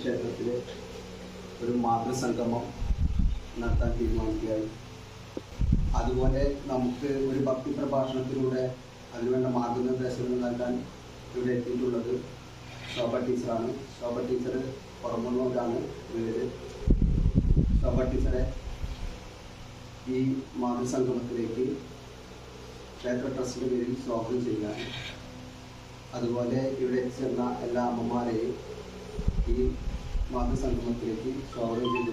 ക്ഷേത്രത്തിൽ ഒരു മാതൃസംഗമം നടത്താൻ തീരുമാനിക്കുകയായി. അതുപോലെ നമുക്ക് ഒരു ഭക്തി പ്രഭാഷണത്തിലൂടെ അതിനുവേണ്ട മാർഗനിർദ്ദേശങ്ങൾ നൽകാൻ ഇവിടെ എത്തിയിട്ടുള്ളത് ശോഭ ടീച്ചറാണ്. ശോഭ ടീച്ചർ പുറമുള്ളവരാണ് വീട്. ശോഭ ടീച്ചറെ ഈ മാതൃസംഗമത്തിലേക്ക് ക്ഷേത്ര ട്രസ്റ്റിൻ്റെ പേരിൽ സ്വാഗതം ചെയ്യാൻ, അതുപോലെ ഇവിടെ എത്തിച്ചേർന്ന എല്ലാ അമ്മമാരെയും ഈ മാതൃസംഗമത്തിലേക്ക് സ്വാഗതം ചെയ്തു.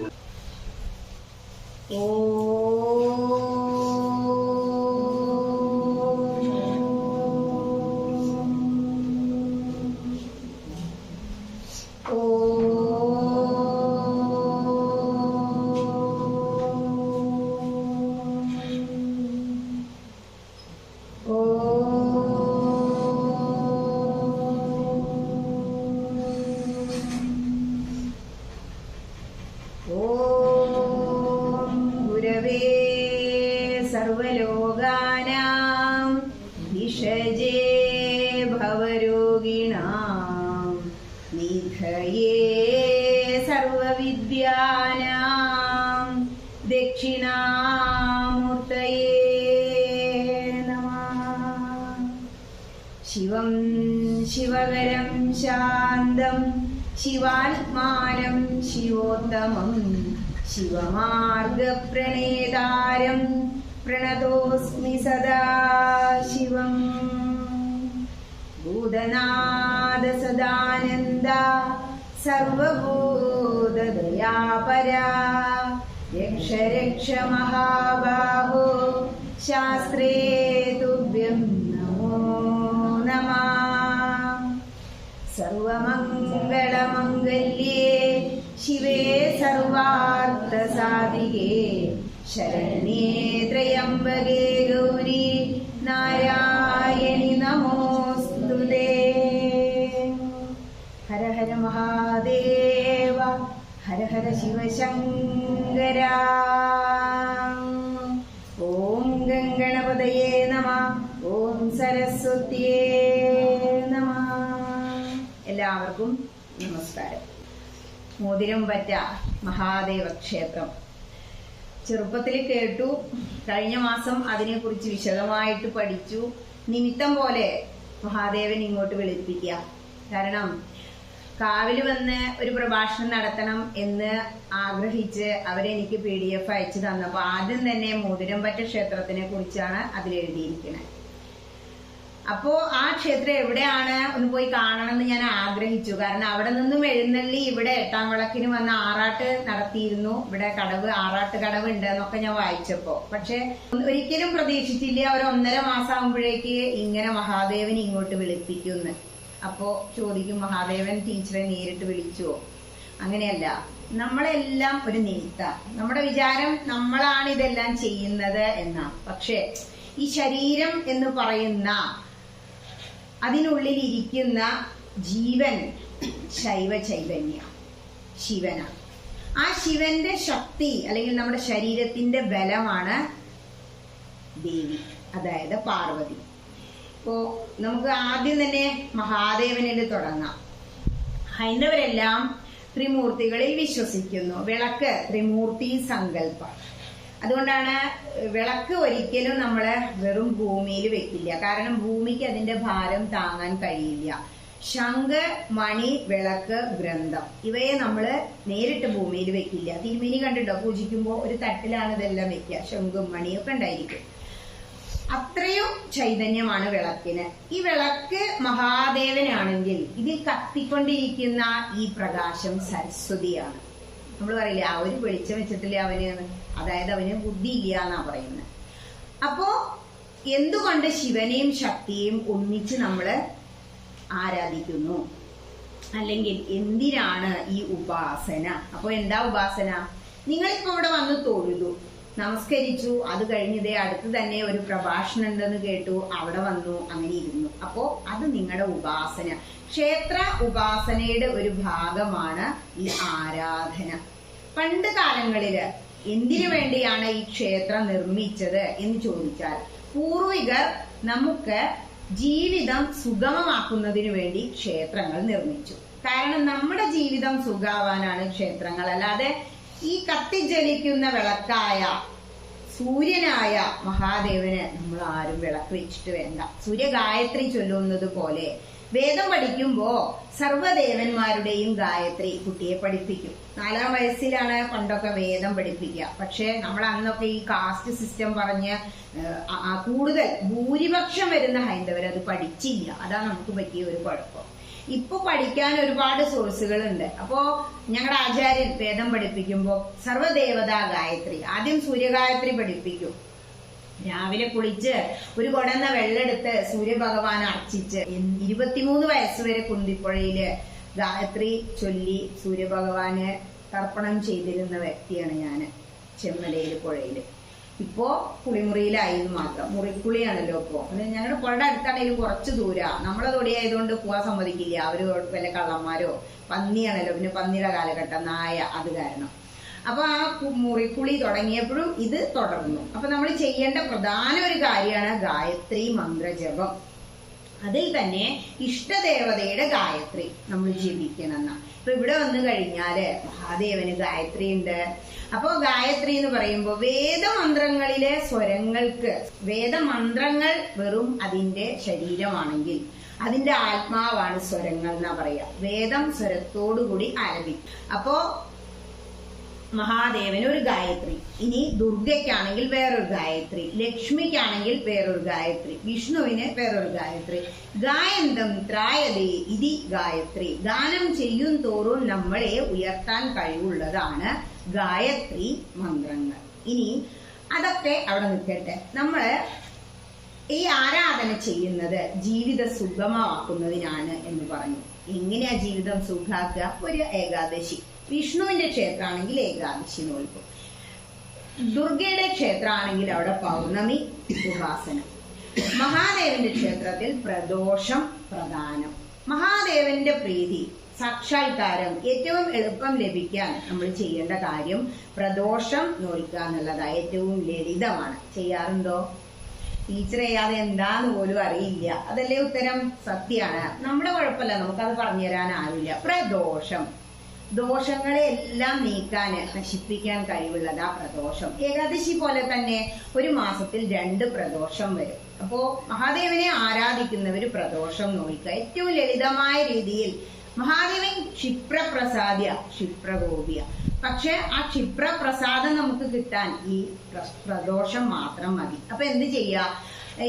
സർവലോകാനാം ഭിഷജേ ഭവരോഗിണാം നിധയേ സർവവിദ്യാനാം ദക്ഷിണാമൂർത്തയേ നമഃ. ശിവം ശിവകരം ശാന്തം ശിവാത്മാനം ശിവോത്തമം ശിവമാർഗപ്രണേതാരം പ്രണതോസ്മി സദാ ശിവം. ഭൂതനാഥ സദാനന്ദ സർവഭൂതദയാപരാ രക്ഷ രക്ഷ മഹാബാഹോ ശാസ്ത്രേ തുഭ്യം നമോ നമഃ. സർവമംഗളമംഗല്യേ ശിവേ സർവാർത്ഥസാധികേ ശരണ്യേ ത്രയംബകേ ഗൗരി നാരായണി നമോസ്തുതേ. ഹര ഹര മഹാദേവ ഹര ഹര ശിവശങ്കര. ഓം ഗംഗണപതയേ നമഃ. ഓം സരസ്വതിയേ നമഃ. എല്ലാവർക്കും നമസ്കാരം. മോതിരംപറ്റ മഹാദേവ ക്ഷേത്രം ചെറുപ്പത്തിൽ കേട്ടു. കഴിഞ്ഞ മാസം അതിനെക്കുറിച്ച് വിശദമായിട്ട് പഠിച്ചു. നിമിത്തം പോലെ മഹാദേവൻ ഇങ്ങോട്ട് വിളിപ്പിക്കുക. കാരണം കാവിൽ വന്ന് ഒരു പ്രഭാഷണം നടത്തണം എന്ന് ആഗ്രഹിച്ച് അവരെനിക്ക് PDF അയച്ചു തന്നപ്പോൾ ആദ്യം തന്നെ മോതിരംപറ്റ ക്ഷേത്രത്തിനെ കുറിച്ചാണ് അതിലെഴുതിയിരിക്കുന്നത്. അപ്പോ ആ ക്ഷേത്രം എവിടെയാണ് ഒന്ന് പോയി കാണണമെന്ന് ഞാൻ ആഗ്രഹിച്ചു. കാരണം അവിടെ നിന്നും എഴുന്നള്ളി ഇവിടെ 8-ാം വിളക്കിന് വന്ന് ആറാട്ട് നടത്തിയിരുന്നു. ഇവിടെ കടവ്, ആറാട്ട് കടവ് ഉണ്ട് എന്നൊക്കെ ഞാൻ വായിച്ചപ്പോ. പക്ഷെ ഒരിക്കലും പ്രതീക്ഷിച്ചില്ല ഒരു 1.5 മാസം ആകുമ്പോഴേക്ക് ഇങ്ങനെ മഹാദേവൻ ഇങ്ങോട്ട് വിളിപ്പിക്കുമെന്ന്. അപ്പോ ചോദിക്കും, മഹാദേവൻ ടീച്ചറെ നേരിട്ട് വിളിച്ചുവോ? അങ്ങനെയല്ല, നമ്മളെല്ലാം ഒരു നിമിത്ത. നമ്മുടെ വിചാരം നമ്മളാണ് ഇതെല്ലാം ചെയ്യുന്നത് എന്നാ. പക്ഷെ ഈ ശരീരം എന്ന് പറയുന്ന അതിനുള്ളിലിരിക്കുന്ന ജീവൻ ശൈവ ചൈതന്യ ശിവനാണ്. ആ ശിവന്റെ ശക്തി അല്ലെങ്കിൽ നമ്മുടെ ശരീരത്തിന്റെ ബലമാണ് ദേവി, അതായത് പാർവതി. ഇപ്പോ നമുക്ക് ആദ്യം തന്നെ മഹാദേവനിൽ തുടങ്ങാം. ഹൈന്ദവരെല്ലാം ത്രിമൂർത്തികളിൽ വിശ്വസിക്കുന്നു. വിളക്ക് ത്രിമൂർത്തി സങ്കല്പം. അതുകൊണ്ടാണ് വിളക്ക് ഒരിക്കലും നമ്മള് വെറും ഭൂമിയിൽ വെക്കില്ല. കാരണം ഭൂമിക്ക് അതിന്റെ ഭാരം താങ്ങാൻ കഴിയില്ല. ശംഖ്, മണി, വിളക്ക്, ഗ്രന്ഥം ഇവയെ നമ്മള് നേരിട്ട് ഭൂമിയിൽ വെക്കില്ല. തിരുമേനി കണ്ടിട്ടോ, പൂജിക്കുമ്പോ ഒരു തട്ടിലാണ് ഇതെല്ലാം വെക്കുക. ശംഖും മണിയൊക്കെ ഉണ്ടായിരിക്കും. അത്രയും ചൈതന്യമാണ് വിളക്കിന്. ഈ വിളക്ക് മഹാദേവനാണെങ്കിൽ ഇതിൽ കത്തിക്കൊണ്ടിരിക്കുന്ന ഈ പ്രകാശം സരസ്വതിയാണ്. നമ്മൾ പറയില്ലേ, ആ ഒരു വെളിച്ചം വെച്ചിട്ടില്ല അവന്, അതായത് അവന് ബുദ്ധി ഇല്ല എന്നാ പറയുന്നത്. അപ്പോ എന്തുകൊണ്ട് ശിവനെയും ശക്തിയെയും ഒന്നിച്ച് നമ്മള് ആരാധിക്കുന്നു? അല്ലെങ്കിൽ എന്തിനാണ് ഈ ഉപാസന? അപ്പൊ എന്താ ഉപാസന? നിങ്ങളിപ്പോ ഇവിടെ വന്ന് തൊഴുതു, നമസ്കരിച്ചു, അത് കഴിഞ്ഞതേ അടുത്ത് തന്നെ ഒരു പ്രഭാഷണം ഉണ്ടെന്ന് കേട്ടു, അവിടെ വന്നു, അങ്ങനെ ഇരുന്നു. അപ്പോ അത് നിങ്ങളുടെ ഉപാസന. ക്ഷേത്ര ഉപാസനയുടെ ഒരു ഭാഗമാണ് ഈ ആരാധന. പണ്ട് കാലങ്ങളില് എന്തിനു വേണ്ടിയാണ് ഈ ക്ഷേത്രം നിർമ്മിച്ചത് എന്ന് ചോദിച്ചാൽ, പൂർവികർ നമുക്ക് ജീവിതം സുഗമമാക്കുന്നതിനു വേണ്ടി ക്ഷേത്രങ്ങൾ നിർമ്മിച്ചു. കാരണം നമ്മുടെ ജീവിതം സുഖാവാനാണ് ക്ഷേത്രങ്ങൾ. അല്ലാതെ ഈ കത്തിജ്വലിക്കുന്ന വിളക്കായ സൂര്യനായ മഹാദേവന് നമ്മൾ ആരും വിളക്ക് വെച്ചിട്ട് വേണ്ട. സൂര്യഗായത്രി ചൊല്ലുന്നത് പോലെ വേദം പഠിക്കുമ്പോ സർവ്വദേവന്മാരുടെയും ഗായത്രി കുട്ടിയെ പഠിപ്പിക്കും. 4-ാം വയസ്സിലാണ് പണ്ടൊക്കെ വേദം പഠിപ്പിക്കുക. പക്ഷെ നമ്മൾ അന്നൊക്കെ ഈ കാസ്റ്റ് സിസ്റ്റം പറഞ്ഞ് കൂടുതൽ ഭൂരിപക്ഷം വരുന്ന ഹൈന്ദവർ അത് പഠിച്ചില്ല. അതാണ് നമുക്ക് പറ്റിയ ഒരു കുഴപ്പം. ഇപ്പൊ പഠിക്കാൻ ഒരുപാട് സോഴ്സുകളുണ്ട്. അപ്പോ ഞങ്ങളുടെ ആചാര്യൻ വേദം പഠിപ്പിക്കുമ്പോ സർവ്വദേവതാ ഗായത്രി ആദ്യം സൂര്യഗായത്രി പഠിപ്പിക്കും. രാവിലെ കുളിച്ച് ഒരു കുടന്ന വെള്ളെടുത്ത് സൂര്യഭഗവാൻ അർച്ചിച്ച് 23 വയസ്സുവരെ കുന്തിപ്പുഴയില് ഗായത്രി ചൊല്ലി സൂര്യഭഗവാന് തർപ്പണം ചെയ്തിരുന്ന വ്യക്തിയാണ് ഞാൻ, ചെമ്മലയിൽ പുഴയില്. ഇപ്പോ കുളിമുറിയിലായിരുന്നു മാത്രം. മുറിക്കുളിയാണല്ലോ ഇപ്പോ. ഞങ്ങളുടെ പുഴയുടെ അടുത്താണെങ്കിലും കുറച്ച് ദൂരാ. നമ്മളെ തൊടിയായതുകൊണ്ട് പോവാൻ സമ്മതിക്കില്ല. അവര് വല്ല കള്ളന്മാരോ, പന്നിയാണല്ലോ, പിന്നെ പന്നിയുടെ കാലഘട്ടം, നായ, അത് കാരണം. അപ്പൊ ആ മുറിക്കുളി തുടങ്ങിയപ്പോഴും ഇത് തുടർന്നു. അപ്പൊ നമ്മൾ ചെയ്യേണ്ട പ്രധാന ഒരു കാര്യമാണ് ഗായത്രി മന്ത്രജപം. അതിൽ തന്നെ ഇഷ്ടദേവതയുടെ ഗായത്രി നമ്മൾ ജപിക്കണം. ഇപ്പൊ ഇവിടെ വന്നു കഴിഞ്ഞാല് മഹാദേവന് ഗായത്രി ഉണ്ട്. അപ്പോ ഗായത്രി എന്ന് പറയുമ്പോൾ വേദമന്ത്രങ്ങളിലെ സ്വരങ്ങൾക്ക്, വേദമന്ത്രങ്ങൾ വെറും അതിന്റെ ശരീരമാണെങ്കിൽ അതിന്റെ ആത്മാവാണ് സ്വരങ്ങൾ എന്നാ പറയാ. വേദം സ്വരത്തോടുകൂടി ആരംഭിക്കും. അപ്പോ മഹാദേവന് ഒരു ഗായത്രി, ഇനി ദുർഗയ്ക്കാണെങ്കിൽ വേറൊരു ഗായത്രി, ലക്ഷ്മിക്കാണെങ്കിൽ വേറൊരു ഗായത്രി, വിഷ്ണുവിന് വേറൊരു ഗായത്രി. ഗായന്തം ത്രായതേ ഇതി ഗായത്രി. ഗാനം ചെയ്യും തോറും നമ്മളെ ഉയർത്താൻ കഴിവുള്ളതാണ് ഗായത്രി മന്ത്രങ്ങൾ. ഇനി അതൊക്കെ അവിടെ നിൽക്കട്ടെ. നമ്മള് ഈ ആരാധന ചെയ്യുന്നത് ജീവിത സുഗമമാക്കുന്നതിനാണ് എന്ന് പറഞ്ഞു. എങ്ങനെയാ ജീവിതം സുഖാക്കുക? ഒരു ഏകാദശി. വിഷ്ണുവിന്റെ ക്ഷേത്രമാണെങ്കിൽ ഏകാദശി നോൽക്കും. ദുർഗയുടെ ക്ഷേത്രമാണെങ്കിൽ അവിടെ പൗർണമി ഉപാസന. മഹാദേവന്റെ ക്ഷേത്രത്തിൽ പ്രദോഷം പ്രധാനം. മഹാദേവന്റെ പ്രീതി, സാക്ഷാത്കാരം ഏറ്റവും എളുപ്പം ലഭിക്കാൻ നമ്മൾ ചെയ്യേണ്ട കാര്യം പ്രദോഷം നോൽക്കുക എന്നുള്ളതാണ്. ഏറ്റവും ലളിതമാണ്. ചെയ്യാറുണ്ടോ? ടീച്ചർ ചെയ്യാതെ എന്താന്ന് പോലും അറിയില്ല. അതല്ലേ ഉത്തരം? സത്യമാണ്. നമ്മുടെ കുഴപ്പമില്ല, നമുക്കത് പറഞ്ഞു തരാൻ ആവില്ല. പ്രദോഷം ദോഷങ്ങളെ എല്ലാം നീക്കാന്, നശിപ്പിക്കാൻ കഴിവുള്ളതാ പ്രദോഷം. ഏകാദശി പോലെ തന്നെ ഒരു മാസത്തിൽ 2 പ്രദോഷം വരും. അപ്പോ മഹാദേവനെ ആരാധിക്കുന്നവര് പ്രദോഷം നോക്കുക. ഏറ്റവും ലളിതമായ രീതിയിൽ മഹാദേവൻ ക്ഷിപ്രപ്രസാദ്യ, ക്ഷിപ്രഗോപിയ. പക്ഷെ ആ ക്ഷിപ്രപ്രസാദം നമുക്ക് കിട്ടാൻ ഈ പ്രദോഷം മാത്രം മതി. അപ്പൊ എന്ത് ചെയ്യാ?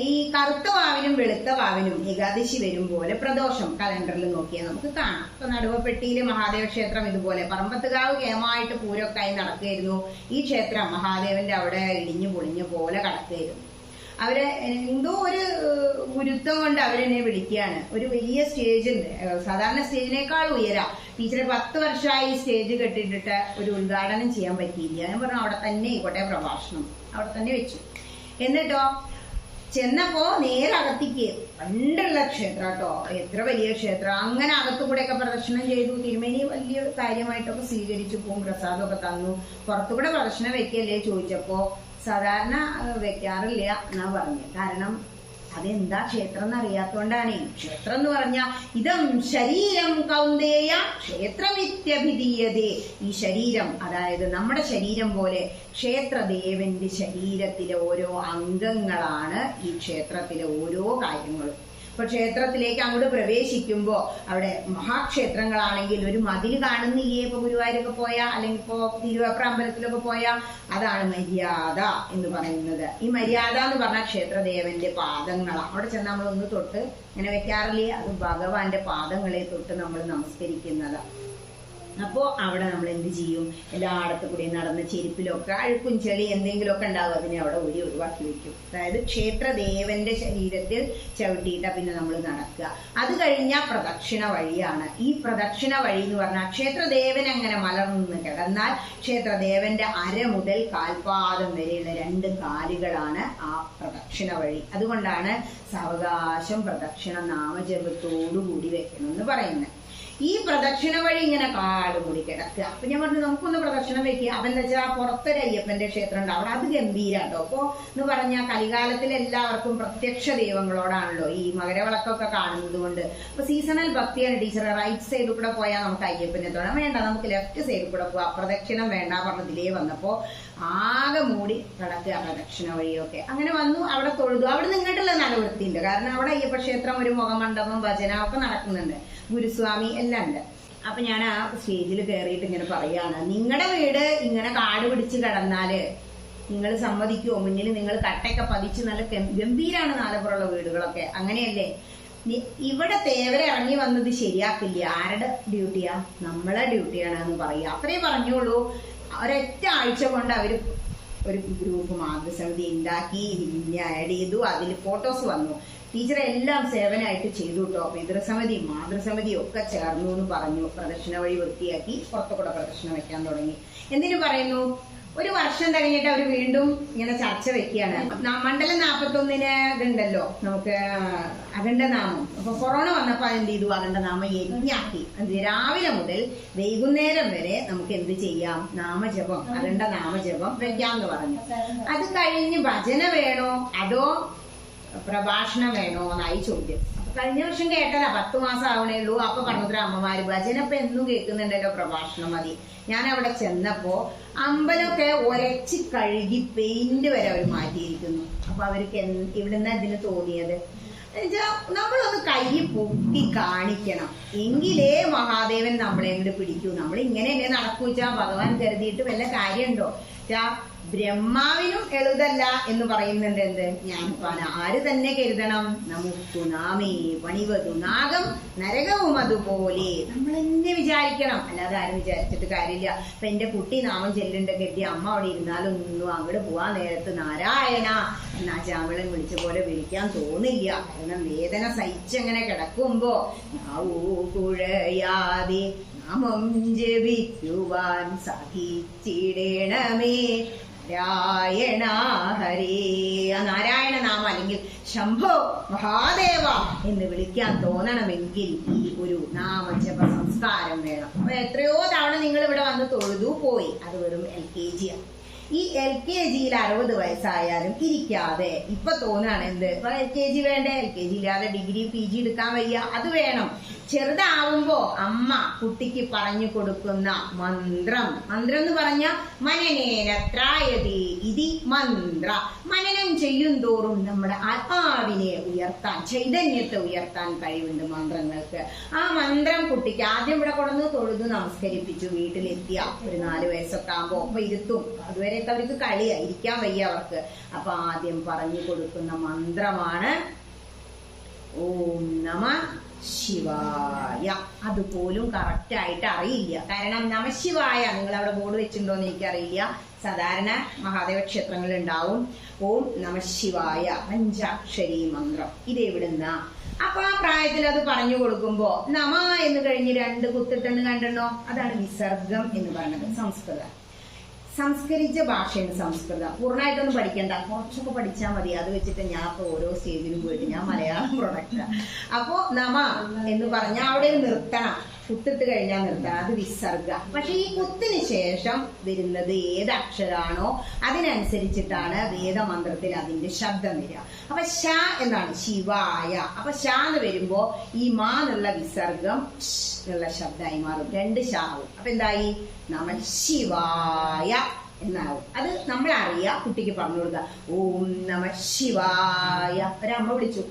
ഈ കറുത്ത വാവിനും വെളുത്ത വാവിനും ഏകാദശി വരും പോലെ പ്രദോഷം കലണ്ടറിൽ നോക്കിയാൽ നമുക്ക് കാണാം. ഇപ്പൊ നടുവപ്പെട്ടിയിലെ മഹാദേവ ക്ഷേത്രം ഇതുപോലെ, പറമ്പത്തുകാവ് കേമായിട്ട് പൂരൊക്കായി നടക്കുകയായിരുന്നു. ഈ ക്ഷേത്രം മഹാദേവന്റെ അവിടെ ഇടിഞ്ഞു പൊളിഞ്ഞ പോലെ കടക്കുകയായിരുന്നു. അവര് എന്തോ ഒരു ഗുരുത്വം കൊണ്ട് അവരെന്നെ വിളിക്കുകയാണ്. ഒരു വലിയ സ്റ്റേജ് ഉണ്ട്, സാധാരണ സ്റ്റേജിനേക്കാൾ ഉയരാ. ടീച്ചർ 10 വർഷമായി സ്റ്റേജ് കെട്ടിട്ടിട്ട് ഒരു ഉദ്ഘാടനം ചെയ്യാൻ പറ്റിയില്ല. ഞാൻ പറഞ്ഞു അവിടെ തന്നെ ആയിക്കോട്ടെ പ്രഭാഷണം, അവിടെ തന്നെ വെച്ചു. എന്നിട്ടോ ചെന്നപ്പോ നേരെ അകത്തേക്ക്, പണ്ടുള്ള ക്ഷേത്രം കേട്ടോ, എത്ര വലിയ ക്ഷേത്രം. അങ്ങനെ അകത്തുകൂടെയൊക്കെ പ്രദർശനം ചെയ്തു. തിരുമേനി വലിയ കാര്യമായിട്ടൊക്കെ സ്വീകരിച്ചു, പൂവും പ്രസാദമൊക്കെ തന്നു. പുറത്തുകൂടെ പ്രദർശനം വെക്കല്ലേ ചോദിച്ചപ്പോ സാധാരണ വെക്കാറില്ല എന്നാ പറഞ്ഞു. കാരണം അതെന്താ ക്ഷേത്രം എന്ന് അറിയാത്തോണ്ടാണ്. ക്ഷേത്രം എന്ന് പറഞ്ഞാൽ ഇതം ശരീരം കൗന്ദേയ ക്ഷേത്രമിത്യഭിധീയതേ. ഈ ശരീരം, അതായത് നമ്മുടെ ശരീരം പോലെ ക്ഷേത്രദേവന്റെ ശരീരത്തിലെ ഓരോ അംഗങ്ങളാണ് ഈ ക്ഷേത്രത്തിലെ ഓരോ കാര്യങ്ങളും. ഇപ്പൊ ക്ഷേത്രത്തിലേക്ക് അങ്ങോട്ട് പ്രവേശിക്കുമ്പോ അവിടെ മഹാക്ഷേത്രങ്ങളാണെങ്കിൽ ഒരു മതിൽ കാണുന്നില്ലേ? ഇപ്പൊ ഗുരുവായൂരൊക്കെ പോയാ, അല്ലെങ്കിൽ ഇപ്പോ തിരുവപ്ര അമ്പലത്തിലൊക്കെ പോയാ, അതാണ് മര്യാദ എന്ന് പറയുന്നത്. ഈ മര്യാദ എന്ന് പറഞ്ഞാൽ ക്ഷേത്രദേവന്റെ പാദങ്ങളാണ്. അവിടെ ചെന്ന് നമ്മൾ ഒന്ന് തൊട്ട് ഇങ്ങനെ വെക്കാറില്ലേ? അത് ഭഗവാന്റെ പാദങ്ങളെ തൊട്ട് നമ്മൾ നമസ്കരിക്കുന്നതാ. അപ്പോ അവിടെ നമ്മൾ എന്ത് ചെയ്യും? എല്ലായിടത്തും കൂടി നടന്ന് ചെരുപ്പിലൊക്കെ അഴുക്കും ചെളി എന്തെങ്കിലുമൊക്കെ ഉണ്ടാവും, അതിനെ അവിടെ ഒഴിവാക്കി വെക്കും. അതായത് ക്ഷേത്രദേവന്റെ ശരീരത്തിൽ ചവിട്ടിയിട്ടാ പിന്നെ നമ്മൾ നടക്കുക. അത് കഴിഞ്ഞാൽ പ്രദക്ഷിണ വഴിയാണ്. ഈ പ്രദക്ഷിണ വഴി എന്ന് പറഞ്ഞാൽ ക്ഷേത്രദേവൻ അങ്ങനെ മലർന്ന് കിടന്നാൽ ക്ഷേത്രദേവന്റെ അര മുതൽ കാൽപാദം വരെയുള്ള 2 കാലുകളാണ് ആ പ്രദക്ഷിണ വഴി. അതുകൊണ്ടാണ് സാവകാശം പ്രദക്ഷിണ നാമജപത്തോടുകൂടി വെക്കണം എന്ന് പറയുന്നത്. ഈ പ്രദക്ഷിണ വഴി ഇങ്ങനെ കാട് മൂടി കിടക്കുക. അപ്പൊ ഞാൻ പറഞ്ഞു നമുക്കൊന്ന് പ്രദക്ഷിണം വെക്കുക. അതെന്താ വെച്ചാൽ പുറത്തൊരു അയ്യപ്പന്റെ ക്ഷേത്രം ഉണ്ട്, അവിടെ അത് ഗംഭീരാട്ടോ. അപ്പൊ എന്ന് പറഞ്ഞാൽ കലികാലത്തിൽ എല്ലാവർക്കും പ്രത്യക്ഷ ദൈവങ്ങളോടാണല്ലോ ഈ മകരവിളക്കൊക്കെ കാണുന്നത് കൊണ്ട്. അപ്പൊ സീസണൽ ഭക്തിയാണ് ടീച്ചറെ. റൈറ്റ് സൈഡിൽ കൂടെ പോയാൽ നമുക്ക് അയ്യപ്പനെ തൊഴാം, വേണ്ട നമുക്ക് ലെഫ്റ്റ് സൈഡിൽ കൂടെ പോവാം, പ്രദക്ഷിണം വേണ്ട പറഞ്ഞതിലേ വന്നപ്പോ ആകെ മൂടി കിടക്കുക പ്രദക്ഷിണ വഴിയൊക്കെ. അങ്ങനെ വന്നു, അവിടെ തൊഴുതു. അവിടെ നിങ്ങട്ടുള്ള നല്ല വൃത്തിയുണ്ട്, കാരണം അവിടെ അയ്യപ്പ ക്ഷേത്രം, ഒരു മുഖമണ്ഡപം, ഭജന ഒക്കെ നടക്കുന്നുണ്ട്, ഗുരുസ്വാമി എല്ലാം ഉണ്ട്. അപ്പൊ ഞാൻ ആ സ്റ്റേജിൽ കയറിയിട്ട് ഇങ്ങനെ പറയാണ്, നിങ്ങളുടെ വീട് ഇങ്ങനെ കാട് പിടിച്ച് കിടന്നാല് നിങ്ങൾ സമ്മതിക്കുമോ? മുന്നിൽ നിങ്ങൾ തട്ടയൊക്കെ പതിച്ച് നല്ല ഗംഭീരാണ് നാലപ്പുറമുള്ള വീടുകളൊക്കെ, അങ്ങനെയല്ലേ? ഇവിടെ തേവരെ ഇറങ്ങി വന്നത് ശരിയാക്കില്ല. ആരുടെ ഡ്യൂട്ടിയാ? നമ്മളെ ഡ്യൂട്ടിയാണ് എന്ന് പറയുക. അത്രേ പറഞ്ഞോളൂ. ഒരൊറ്റ ആഴ്ച കൊണ്ട് അവര് ഒരു ഗ്രൂപ്പ് മാതൃസമിതി ഉണ്ടാക്കി, ആഡ് ചെയ്തു, അതിൽ ഫോട്ടോസ് വന്നു. ടീച്ചറെ എല്ലാം സേവനമായിട്ട് ചെയ്തു കേട്ടോ. പിതൃസമിതി മാതൃസമിതി ഒക്കെ ചേർന്നു എന്ന് പറഞ്ഞു. പ്രദക്ഷിണ വഴി വൃത്തിയാക്കി പുറത്തുകൂടെ പ്രദക്ഷിണം വെക്കാൻ തുടങ്ങി. എന്തിനു പറയുന്നു? ഒരു വർഷം കഴിഞ്ഞിട്ട് അവർ വീണ്ടും ഇങ്ങനെ ചർച്ച വെക്കുകയാണ്. മണ്ഡലം 41 ഇതുണ്ടല്ലോ നമുക്ക് അഖണ്ഡനാമം. അപ്പൊ കൊറോണ വന്നപ്പോ അതെന്ത് ചെയ്തു? അഖണ്ഡനാമം യജ്ഞാക്കി. രാവിലെ മുതൽ വൈകുന്നേരം വരെ നമുക്ക് എന്ത് ചെയ്യാം? നാമജപം, അഖണ്ഡ നാമജപം വെക്കാന്ന് പറഞ്ഞു. അത് കഴിഞ്ഞ് ഭജന വേണോ അതോ പ്രഭാഷണം വേണോ എന്നായി ചോദ്യം. കഴിഞ്ഞ വർഷം കേട്ടല്ല, 10 മാസം ആവണേ ഉള്ളൂ. അപ്പൊ പറഞ്ഞത്ര അമ്മമാര് ഭജനപ്പൊ എന്നും കേൾക്കുന്നുണ്ടല്ലോ, പ്രഭാഷണം മതി. ഞാൻ അവിടെ ചെന്നപ്പോ അമ്പലമൊക്കെ ഒരച്ച് കഴുകി പെയിന്റ് വരെ അവർ മാറ്റിയിരിക്കുന്നു. അപ്പൊ അവർക്ക് ഇവിടുന്ന് ഇതിന് തോന്നിയത് നമ്മളൊന്ന് കൈ പൊക്കി കാണിക്കണം, എങ്കിലേ മഹാദേവൻ നമ്മളെ കൊണ്ട് പിടിക്കൂ. നമ്മൾ ഇങ്ങനെയല്ലേ നടക്കൂ വെച്ചാ ഭഗവാൻ കരുതിയിട്ട് വല്ല കാര്യമുണ്ടോ? ബ്രഹ്മാവിനും എളുതല്ല എന്ന് പറയുന്നുണ്ട്. എന്ത്? ഞാനിപ്പാൻ ആര് തന്നെ കരുതണം? നമുക്കു നാമേ പണിവതു നാഗം നരകവും അതുപോലെ നമ്മൾ തന്നെ വിചാരിക്കണം, അല്ലാതെ ആരും വിചാരിച്ചിട്ട് കാര്യമില്ല. ഇപ്പൊ എന്റെ കുട്ടി നാമം ചെല്ലുണ്ട് കരുതി അമ്മ അവിടെ ഇരുന്നാലൊന്നും അങ്ങോട്ട് പോവാൻ നേരത്ത് നാരായണ എന്നാ ചാമിളൻ വിളിച്ച പോലെ വിളിക്കാൻ തോന്നില്ല. കാരണം വേദന സഹിച്ചങ്ങനെ കിടക്കുമ്പോ കുഴയാതെ നാമം ജപിക്കുവാൻ സാധിച്ചിടണമേ നാരായണ ഹരേ. ആ നാരായണ നാമം അല്ലെങ്കിൽ ശംഭോ മഹാദേവ എന്ന് വിളിക്കാൻ തോന്നണമെങ്കിൽ ഈ ഒരു നാമജപ സംസ്കാരം വേണം. അപ്പൊ എത്രയോ തവണ നിങ്ങൾ ഇവിടെ വന്ന് തൊഴുതു പോയി, അത് വെറും LKG ആണ്. ഈ LKGയിൽ 60 വയസ്സായാലും ഇരിക്കാതെ ഇപ്പൊ തോന്നാണ് എന്ത്? ഇപ്പൊ LKG വേണ്ടേ? LKG ഇല്ലാതെ ഡിഗ്രി PG എടുക്കാൻ വയ്യ, അത് വേണം. ചെറുതാവുമ്പോ അമ്മ കുട്ടിക്ക് പറഞ്ഞു കൊടുക്കുന്ന മന്ത്രം എന്ന് പറഞ്ഞ മനനേനത്രായതേ ഇതി മന്ത്ര. മനനം ചെയ്യും തോറും നമ്മുടെ ആത്മാവിനെ ഉയർത്താൻ, ചൈതന്യത്തെ ഉയർത്താൻ കഴിവുണ്ട് മന്ത്രങ്ങൾക്ക്. ആ മന്ത്രം കുട്ടിക്ക് ആദ്യം ഇവിടെ കൊണ്ടുവന്ന് തൊഴുതു നമസ്കരിപ്പിച്ചു. വീട്ടിലെത്തിയ ഒരു 4 വയസ്സൊക്കെ ആകുമ്പോ ഒപ്പം ഇരുത്തും. അതുവരെയൊക്കെ അവർക്ക് കളിയാ, ഇരിക്കാൻ വയ്യ അവർക്ക്. അപ്പൊ ആദ്യം പറഞ്ഞു കൊടുക്കുന്ന മന്ത്രമാണ് ഓം നമ ശിവായ. അതുപോലും കറക്റ്റ് ആയിട്ട് അറിയില്ല, കാരണം നമശിവായ നിങ്ങൾ അവിടെ ബോർഡ് വെച്ചിട്ടുണ്ടോന്ന് എനിക്കറിയില്ല. സാധാരണ മഹാദേവ ക്ഷേത്രങ്ങളിൽ ഉണ്ടാവും ഓം നമശിവായ പഞ്ചാക്ഷരി മന്ത്രം. ഇതെവിടുന്ന? അപ്പൊ ആ പ്രായത്തിൽ അത് പറഞ്ഞു കൊടുക്കുമ്പോ നമ എന്ന് കഴിഞ്ഞ് 2 കുത്തിട്ടെന്ന് കണ്ടോ? അതാണ് വിസർഗം എന്ന് പറയുന്നത്. സംസ്കൃതം, സംസ്കരിച്ച ഭാഷയാണ് സംസ്കൃതം. പൂർണ്ണമായിട്ടൊന്നും പഠിക്കണ്ട, കുറച്ചൊക്കെ പഠിച്ചാൽ മതി. അത് വെച്ചിട്ട് ഞാൻ ഇപ്പൊ ഓരോ സ്റ്റേജിലും പോയിട്ട് ഞാൻ മലയാളം പ്രൊഡക്റ്റാ. അപ്പോ നമ എന്ന് പറഞ്ഞാൽ അവിടെ നിർത്തണം, കുത്തിട്ട് കഴിഞ്ഞാൽ നിർത്തണം, അത് വിസർഗ. പക്ഷെ ഈ കുത്തിന് ശേഷം വരുന്നത് ഏത് അക്ഷരാണോ അതിനനുസരിച്ചിട്ടാണ് വേദമന്ത്രത്തിൽ അതിന്റെ ശബ്ദം വരിക. അപ്പൊ ശ എന്നാണ് ശിവായ. അപ്പൊ ശ എന്ന് വരുമ്പോ ഈ മാ എന്നുള്ള വിസർഗം എന്നുള്ള ശബ്ദമായി മാറും, 2 ശാവും. അപ്പൊ എന്തായി? നമ ശിവായ എന്നാവും. അത് നമ്മൾ അറിയാം, കുട്ടിക്ക് പറഞ്ഞു കൊടുക്കുക. ഓം നമ ശിവായ. ഒരമ്മ വിളിച്ചു,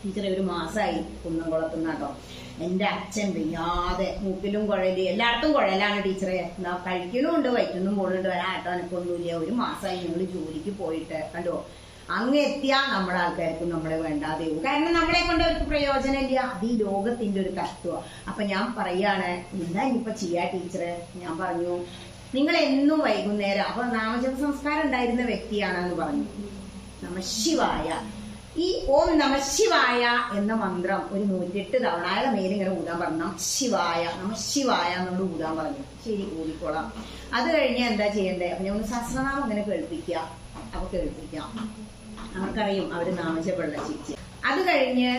ടീച്ചറെ 1 മാസമായി കുന്നംകുളത്തുനിന്നാട്ടോ. എന്റെ അച്ഛൻ വയ്യാതെ മൂക്കിലും കുഴല്, എല്ലായിടത്തും കുഴലാണ് ടീച്ചറെ. എന്നാ കഴിക്കണമുണ്ട്, വയറ്റുന്നും പോണുണ്ട്, വരാട്ടോ എനക്കൊന്നുമില്ല. 1 മാസമായി ഞങ്ങൾ ജോലിക്ക് പോയിട്ട്. കണ്ടോ, അങ്ങ് എത്തിയാ നമ്മുടെ ആൾക്കാർക്കും നമ്മളെ വേണ്ടാതെ, കാരണം നമ്മളെ കൊണ്ട് അവർക്ക് പ്രയോജനമില്ല. അത് ഈ ലോകത്തിന്റെ ഒരു തത്വം. അപ്പൊ ഞാൻ പറയാണ്, എന്താ ഇനിയിപ്പൊ ചെയ്യാ ടീച്ചറെ? ഞാൻ പറഞ്ഞു നിങ്ങൾ എന്നും വൈകുന്നേരം, അപ്പൊ നാമജപ സംസ്കാരം ഉണ്ടായിരുന്ന വ്യക്തിയാണെന്ന് പറഞ്ഞു. നമശിവായ, ഈ ഓം നമശിവായ എന്ന മന്ത്രം ഒരു 108 തവണ അയാളെ മേലിങ്ങനെ ഊതാൻ പറഞ്ഞു. നമശിവായ നമശിവായ എന്നോട് ഊതാൻ പറഞ്ഞു. ശരി, ഊതിക്കോളാം. അത് കഴിഞ്ഞ് എന്താ ചെയ്യണ്ടേ? അപ്പൊ ഞാൻ സഹസ്രനാമം അങ്ങനെ കേൾപ്പിക്കുക. അപ്പൊ കേൾപ്പിക്കാം, അവർക്കറിയും അവര് നാമജപമുള്ള ചേച്ചി. അത് കഴിഞ്ഞ്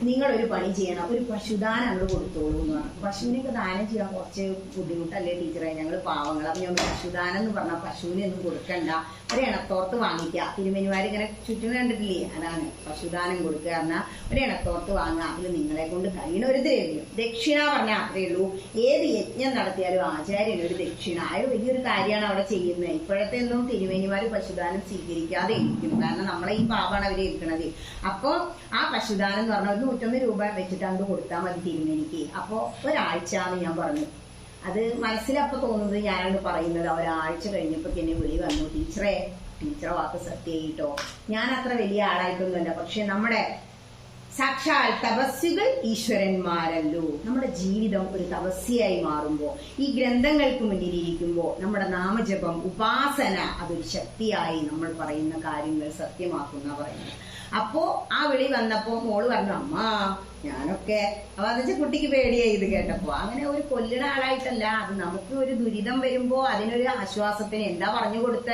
നിങ്ങളൊരു പണി ചെയ്യണം, ഒരു പശുദാനം അങ്ങോട്ട് കൊടുത്തോളൂ എന്ന് പറഞ്ഞു. പശുവിനൊക്കെ ദാനം ചെയ്യാൻ കുറച്ച് ബുദ്ധിമുട്ടല്ലേ ടീച്ചറെ, ഞങ്ങൾ പാവങ്ങൾ. അപ്പം ഞാൻ പശുദാനം എന്ന് പറഞ്ഞാൽ പശുവിനെ ഒന്നും കൊടുക്കണ്ട, ഒരു ഇണത്തോർത്ത് വാങ്ങിക്കുക. തിരുമേനിമാർ ഇങ്ങനെ ചുറ്റും കണ്ടിട്ടില്ലേ, അതാണ് പശുദാനം കൊടുക്കുക പറഞ്ഞാൽ ഒരു ഇണത്തോർത്ത് വാങ്ങുക. അതിൽ നിങ്ങളെ കൊണ്ട് കഴിയണ ഒരു ദ്രവ്യം, ദക്ഷിണ പറഞ്ഞാൽ അത്രേ ഉള്ളൂ. ഏത് യജ്ഞം നടത്തിയാലും ആചാര്യന് ഒരു ദക്ഷിണ, അത് വലിയൊരു കാര്യമാണ് അവിടെ ചെയ്യുന്നത്. ഇപ്പോഴത്തെ ഒന്നും തിരുമേനിമാർ പശുദാനം സ്വീകരിക്കാതെ ഇരിക്കും, കാരണം നമ്മളെ ഈ പാവാണ് അവർ ഇരിക്കണത്. അപ്പോൾ ആ പശുദാനം എന്ന് പറഞ്ഞാൽ 150 രൂപ വെച്ചിട്ട് അങ്ങോട്ട് കൊടുത്താൽ മതി തിരുമേനിക്ക്. അപ്പോൾ ഒരാഴ്ച എന്ന് ഞാൻ പറഞ്ഞു. അത് മനസ്സിലപ്പോ തോന്നുന്നത് ഞാനാണ് പറയുന്നത്. ഒരാഴ്ച കഴിഞ്ഞപ്പോ എന്നെ വിളി വന്നു, ടീച്ചറെ വാക്ക് സത്യമായിട്ടോ, ഞാൻ അത്ര വലിയ ആളായിട്ടൊന്നുമല്ല, പക്ഷെ നമ്മുടെ സാക്ഷാൽ തപസ്വികൾ ഈശ്വരന്മാരല്ലോ. നമ്മുടെ ജീവിതം ഒരു തപസ്യയായി മാറുമ്പോൾ, ഈ ഗ്രന്ഥങ്ങൾക്ക് മുന്നിൽ ഇരിക്കുമ്പോൾ നമ്മുടെ നാമജപം, ഉപാസന അതൊരു ശക്തിയായി നമ്മൾ പറയുന്ന കാര്യങ്ങൾ സത്യമാക്കുന്ന പറയുന്നത്. അപ്പോ ആ വിളി വന്നപ്പോ മോള് പറഞ്ഞു, അമ്മ ഞാനൊക്കെ അപ്പൊ എന്ന് വെച്ചാൽ കുട്ടിക്ക് പേടിയായി ഇത് കേട്ടപ്പോ. അങ്ങനെ ഒരു കൊല്ലുന്ന ആളായിട്ടല്ല, അത് നമുക്ക് ഒരു ദുരിതം വരുമ്പോ അതിനൊരു ആശ്വാസത്തിന് എന്താ പറഞ്ഞു കൊടുത്ത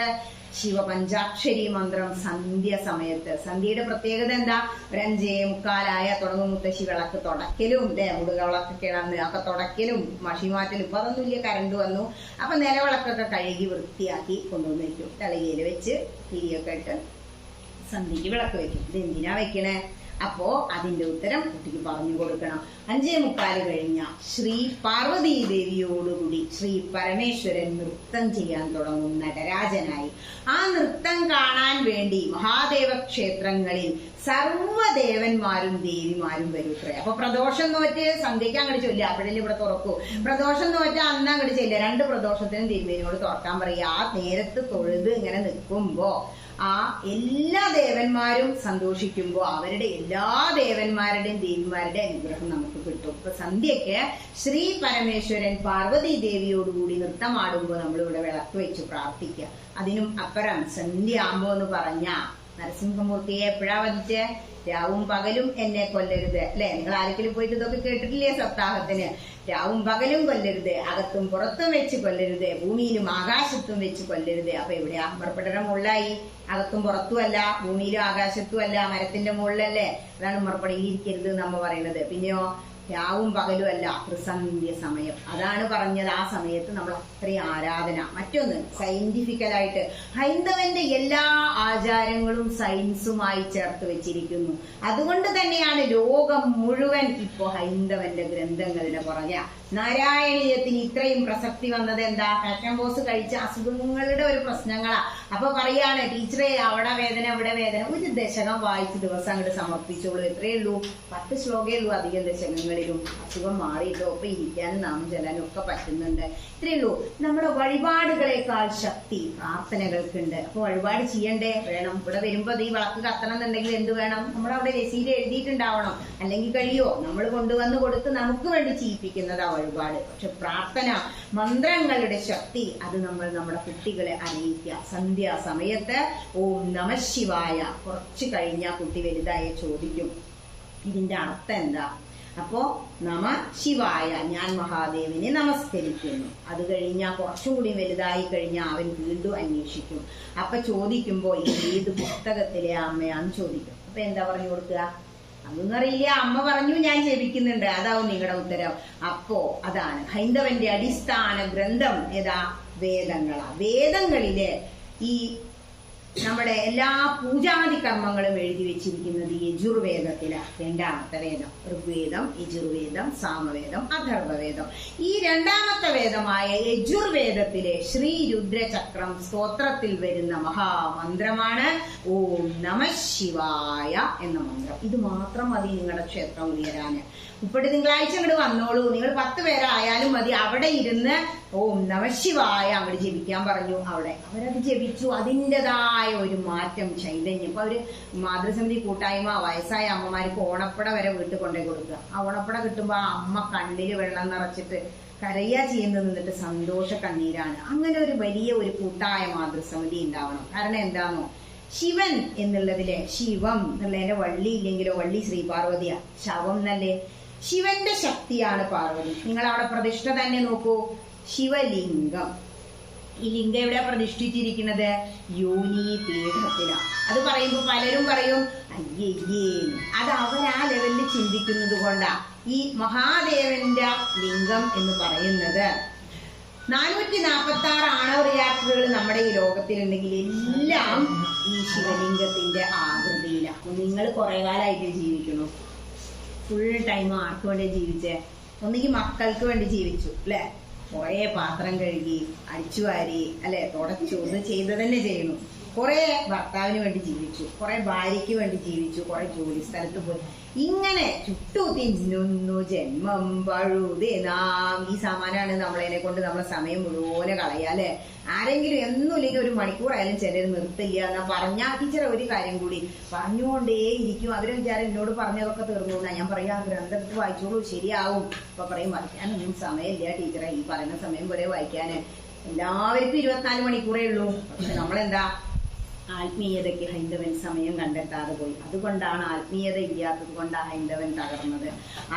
ശിവപഞ്ചാക്ഷരി മന്ത്രം സന്ധ്യ സമയത്ത്. സന്ധ്യയുടെ പ്രത്യേകത എന്താ, ഒരു 5:45 തുടങ്ങും മുത്തശ്ശി വിളക്ക് തുടക്കലും, മുടുക വിളക്ക് കിടന്ന് ഒക്കെ തുടക്കലും മഷിമാറ്റലും. ഇപ്പൊ അതൊന്നുമില്ല, കരണ്ട് വന്നു. അപ്പൊ നിലവിളക്കൊക്കെ കഴുകി വൃത്തിയാക്കി കൊണ്ടുവന്ന് വെക്കും, തലകയിൽ വെച്ച് തിരിയൊക്കെ ഇട്ട് സന്ധ്യക്ക് വിളക്ക് വെക്കും. ഇത് എന്തിനാ വെക്കണേ? അപ്പോ അതിന്റെ ഉത്തരം കുട്ടിക്ക് പറഞ്ഞു കൊടുക്കണം. 5:45 കഴിഞ്ഞ ശ്രീ പാർവതീ ദേവിയോടുകൂടി ശ്രീ പരമേശ്വരൻ നൃത്തം ചെയ്യാൻ തുടങ്ങും നടരാജനായി. ആ നൃത്തം കാണാൻ വേണ്ടി മഹാദേവ ക്ഷേത്രങ്ങളിൽ സർവ്വദേവന്മാരും ദേവിമാരും വരൂത്രേ. അപ്പൊ പ്രദോഷം നോറ്റ് സന്ധ്യയ്ക്ക് അങ്ങോട്ട് ചൊല്ലുക, അപ്പോഴല്ലേ ഇവിടെ തുറക്കൂ. പ്രദോഷം നോറ്റ് അന്ന് അങ്ങോട്ട് ചെല്ലുക, 2 പ്രദോഷത്തിനും തിരുമേനിയോട് തുറക്കാൻ പറയുക. ആ നേരത്ത് തൊഴുത് ഇങ്ങനെ നിൽക്കുമ്പോ ആ എല്ലാ ദേവന്മാരും സന്തോഷിക്കുമ്പോ അവരുടെ എല്ലാ ദേവന്മാരുടെയും ദേവിമാരുടെ അനുഗ്രഹം നമുക്ക് കിട്ടും. ഇപ്പൊ സന്ധ്യക്ക് ശ്രീ പരമേശ്വരൻ പാർവതി ദേവിയോടുകൂടി നൃത്തമാടുമ്പോ നമ്മളിവിടെ വിളക്ക് വെച്ച് പ്രാർത്ഥിക്കുക. അതിനും അപ്പുറം സന്ധ്യ ആകുമ്പോ എന്ന് പറഞ്ഞ നരസിംഹമൂർത്തിയെ എപ്പോഴാ വധിച്ച്, രാവും പകലും എന്നെ കൊല്ലരുത് അല്ലെ. നിങ്ങൾ ആരെങ്കിലും പോയിട്ട് ഇതൊക്കെ കേട്ടിട്ടില്ലേ സപ്താഹത്തിന്? രാവും പകലും കൊല്ലരുത്, അകത്തും പുറത്തും വെച്ച് കൊല്ലരുത്, ഭൂമിയിലും ആകാശത്തും വെച്ച് കൊല്ലരുത്. അപ്പൊ എവിടെയാ മറുപടയുടെ മുകളിലായി, അകത്തും പുറത്തും അല്ല, ഭൂമിയിലും ആകാശത്തും അല്ല, മരത്തിന്റെ മുകളിലല്ലേ. അതാണ് മറുപടിയിൽ ഇരിക്കരുത് നമ്മ പറയുന്നത്. പിന്നെയോ രാവും പകലും അല്ല, ത്രിസന്ധ്യ സമയം. അതാണ് പറഞ്ഞത്. ആ സമയത്ത് നമ്മൾ അത്രയും ആരാധന. മറ്റൊന്ന് സയന്റിഫിക്കലായിട്ട് ഹൈന്ദവന്റെ എല്ലാ ആചാരങ്ങളും സയൻസുമായി ചേർത്ത് വെച്ചിരിക്കുന്നു. അതുകൊണ്ട് തന്നെയാണ് ലോകം മുഴുവൻ ഇപ്പോ ഹൈന്ദവന്റെ ഗ്രന്ഥങ്ങളുടെ പുറകെ. നാരായണീയത്തിന് ഇത്രയും പ്രസക്തി വന്നത് എന്താ? ഫാഷൻ ബോസ് കഴിച്ച അസുഖങ്ങളുടെ ഒരു പ്രശ്നങ്ങളാ. അപ്പൊ പറയാണ്, ടീച്ചറെ അവിടെ വേദന ഇവിടെ വേദന, ഒരു ദശകം വായിച്ച് ദിവസം അങ്ങോട്ട് സമർപ്പിച്ചോളൂ. എത്രയേ ഉള്ളൂ? 10 ശ്ലോകേ ഉള്ളൂ അധികം ദശകങ്ങളിലും. അസുഖം മാറിയിട്ടോ ഇപ്പൊ ഇരിക്കാനും നാമം ചെല്ലാനും ഒക്കെ പറ്റുന്നുണ്ട്. ഇത്രയേ ഉള്ളൂ. നമ്മുടെ വഴിപാടുകളെക്കാൾ ശക്തി പ്രാർത്ഥനകൾക്കുണ്ട്. അപ്പൊ വഴിപാട് ചെയ്യണ്ടേ? വേണം. ഇവിടെ വരുമ്പോ ഈ വിളക്ക് കത്തണം എന്നുണ്ടെങ്കിൽ എന്ത് വേണം? നമ്മളവിടെ രസീത് എഴുതിയിട്ടുണ്ടാവണം. അല്ലെങ്കിൽ കഴിയോ? നമ്മൾ കൊണ്ടുവന്ന് കൊടുത്ത് നമുക്ക് വേണ്ടി ചെയ്യിപ്പിക്കുന്നതാ വഴിപാട്. പക്ഷെ പ്രാർത്ഥന, മന്ത്രങ്ങളുടെ ശക്തി അത് നമ്മൾ നമ്മുടെ കുട്ടികളെ അറിയിക്കുക. സന്ധ്യാസമയത്ത് ഓം നമഃ ശിവായ കുറച്ച് കഴിഞ്ഞാൽ കുട്ടി വലുതായ ചോദിക്കും ഇതിന്റെ അർത്ഥം എന്താ. അപ്പോ നമ ശിവായ, ഞാൻ മഹാദേവനെ നമസ്കരിക്കുന്നു. അത് കഴിഞ്ഞാൽ കുറച്ചും കൂടി വലുതായി കഴിഞ്ഞാൽ അവൻ വീണ്ടും അന്വേഷിക്കും. അപ്പൊ ചോദിക്കുമ്പോ ഏത് പുസ്തകത്തിലെ അമ്മയാന്ന് ചോദിക്കും. അപ്പൊ എന്താ പറഞ്ഞു കൊടുക്കുക? അതൊന്നും അറിയില്ല, അമ്മ പറഞ്ഞു ഞാൻ ജപിക്കുന്നുണ്ട്, അതാവും നിങ്ങളുടെ ഉത്തരം. അപ്പോ അതാണ് ഹൈന്ദവന്റെ അടിസ്ഥാന ഗ്രന്ഥം ഏതാ? വേദങ്ങളാ. വേദങ്ങളില് ഈ നമ്മുടെ എല്ലാ പൂജാതി കർമ്മങ്ങളും എഴുതി വെച്ചിരിക്കുന്നത് യജുർവേദത്തിലാണ്. 2ാമത്തെ വേദം ഋഗ്വേദം, യജുർവേദം, സാമവേദം, അഥർവവേദം. ഈ 2ാമത്തെ വേദമായ യജുർവേദത്തിലെ ശ്രീ രുദ്രചക്രം സ്തോത്രത്തിൽ വരുന്ന മഹാമന്ത്രമാണ് ഓം നമഃ ശിവായ എന്ന മന്ത്രം. ഇത് മാത്രം മതി നിങ്ങളുടെ ക്ഷേത്രം ഉയരാന്. 30 തിങ്കളാഴ്ച അങ്ങോട്ട് വന്നോളൂ. നിങ്ങൾ 10 പേരായാലും മതി. അവിടെ ഇരുന്ന് ഓം നമഃ ശിവായ അങ്ങോട്ട് ജപിക്കാൻ പറഞ്ഞു. അവരത് ജപിച്ചു. അതിൻ്റെതായ ഒരു മാറ്റം, ചൈതന്യം. ഇപ്പൊ അവര് മാതൃസമിതി കൂട്ടായ്മ വയസ്സായ അമ്മമാർക്ക് ഓണപ്പട വരെ വീട്ടിൽ കൊണ്ടുപോയി കൊടുക്കുക. ആ ഓണപ്പട കിട്ടുമ്പോ ആ അമ്മ കണ്ണില് വെള്ളം നിറച്ചിട്ട് കരയാ ചെയ്യുന്നത് നിന്നിട്ട് സന്തോഷ കണ്ണീരാണ്. അങ്ങനെ ഒരു വലിയ ഒരു കൂട്ടായ മാതൃസമിതി ഉണ്ടാവണം. കാരണം എന്താണോ, ശിവൻ എന്നുള്ളതിലെ ശിവം എന്നുള്ളതിന്റെ വള്ളി ഇല്ലെങ്കിലോ, വള്ളി ശ്രീ പാർവതിയാ, ശവം എന്നല്ലേ. ശിവന്റെ ശക്തിയാണ് പാർവതി. നിങ്ങൾ അവിടെ പ്രതിഷ്ഠ തന്നെ നോക്കൂ, ശിവലിംഗം. ഈ ലിംഗം എവിടെ പ്രതിഷ്ഠിച്ചിരിക്കുന്നത്? യോനി പീഠത്തിലാണ്. അത് പറയുമ്പോൾ പലരും പറയും അയ്യേ, അത് അവർ ആ ലെവലിൽ ചിന്തിക്കുന്നത് കൊണ്ടാ. ഈ മഹാദേവന്റെ ലിംഗം എന്ന് പറയുന്നത് 446 ആണവ റിയാക്ടറുകൾ നമ്മുടെ ഈ ലോകത്തിലുണ്ടെങ്കിൽ എല്ലാം ഈ ശിവലിംഗത്തിന്റെ ആകൃതിയിലാണ്. നിങ്ങൾ കുറെ കാലമായിട്ട് ജീവിക്കുന്നു, ഫുൾ ടൈം ആർക്ക് വേണ്ടി ജീവിച്ചേ? ഒന്നുകിൽ മക്കൾക്ക് വേണ്ടി ജീവിച്ചു അല്ലെ, കുറെ പാത്രം കഴുകി അടിച്ചുവാരി അല്ലെ, തുടച്ചു, ഇത് ചെയ്ത് തന്നെ ചെയ്യുന്നു. കുറെ ഭർത്താവിന് വേണ്ടി ജീവിച്ചു, കുറെ ഭാര്യയ്ക്ക് വേണ്ടി ജീവിച്ചു, കുറെ ജോലി സ്ഥലത്ത് പോയി, ഇങ്ങനെ ചുട്ടു തിന്നുന്നു ജന്മം പഴുതേ നാം. ഈ സാമാനാണ് നമ്മളതിനെ കൊണ്ട് നമ്മളെ സമയം മുഴുവനെ കളയാ അല്ലെ. ആരെങ്കിലും എന്നുമില്ലെങ്കിൽ ഒരു മണിക്കൂറായാലും ചിലർ നിർത്തില്ല എന്നാ പറഞ്ഞാ ടീച്ചറെ ഒരു കാര്യം കൂടി പറഞ്ഞുകൊണ്ടേ ഇരിക്കും. അവരെ വിചാരം എന്നോട് പറഞ്ഞതൊക്കെ തീർന്നു എന്നാ ഞാൻ പറയാ, ഗ്രന്ഥത്തിൽ വായിച്ചോളൂ ശരിയാവും. അപ്പൊ പറയും വായിക്കാനൊന്നും സമയമില്ല ടീച്ചറെ, ഈ പറയുന്ന സമയം പോലെ വായിക്കാന്. എല്ലാവർക്കും 24 മണിക്കൂറേ ഉള്ളൂ. പക്ഷെ നമ്മളെന്താ, ആത്മീയതയ്ക്ക് ഹൈന്ദവൻ സമയം കണ്ടെത്താതെ പോയി. അതുകൊണ്ടാണ് ആത്മീയത ഇല്ലാത്തത് കൊണ്ടാണ് ഹൈന്ദവൻ തകർന്നത്.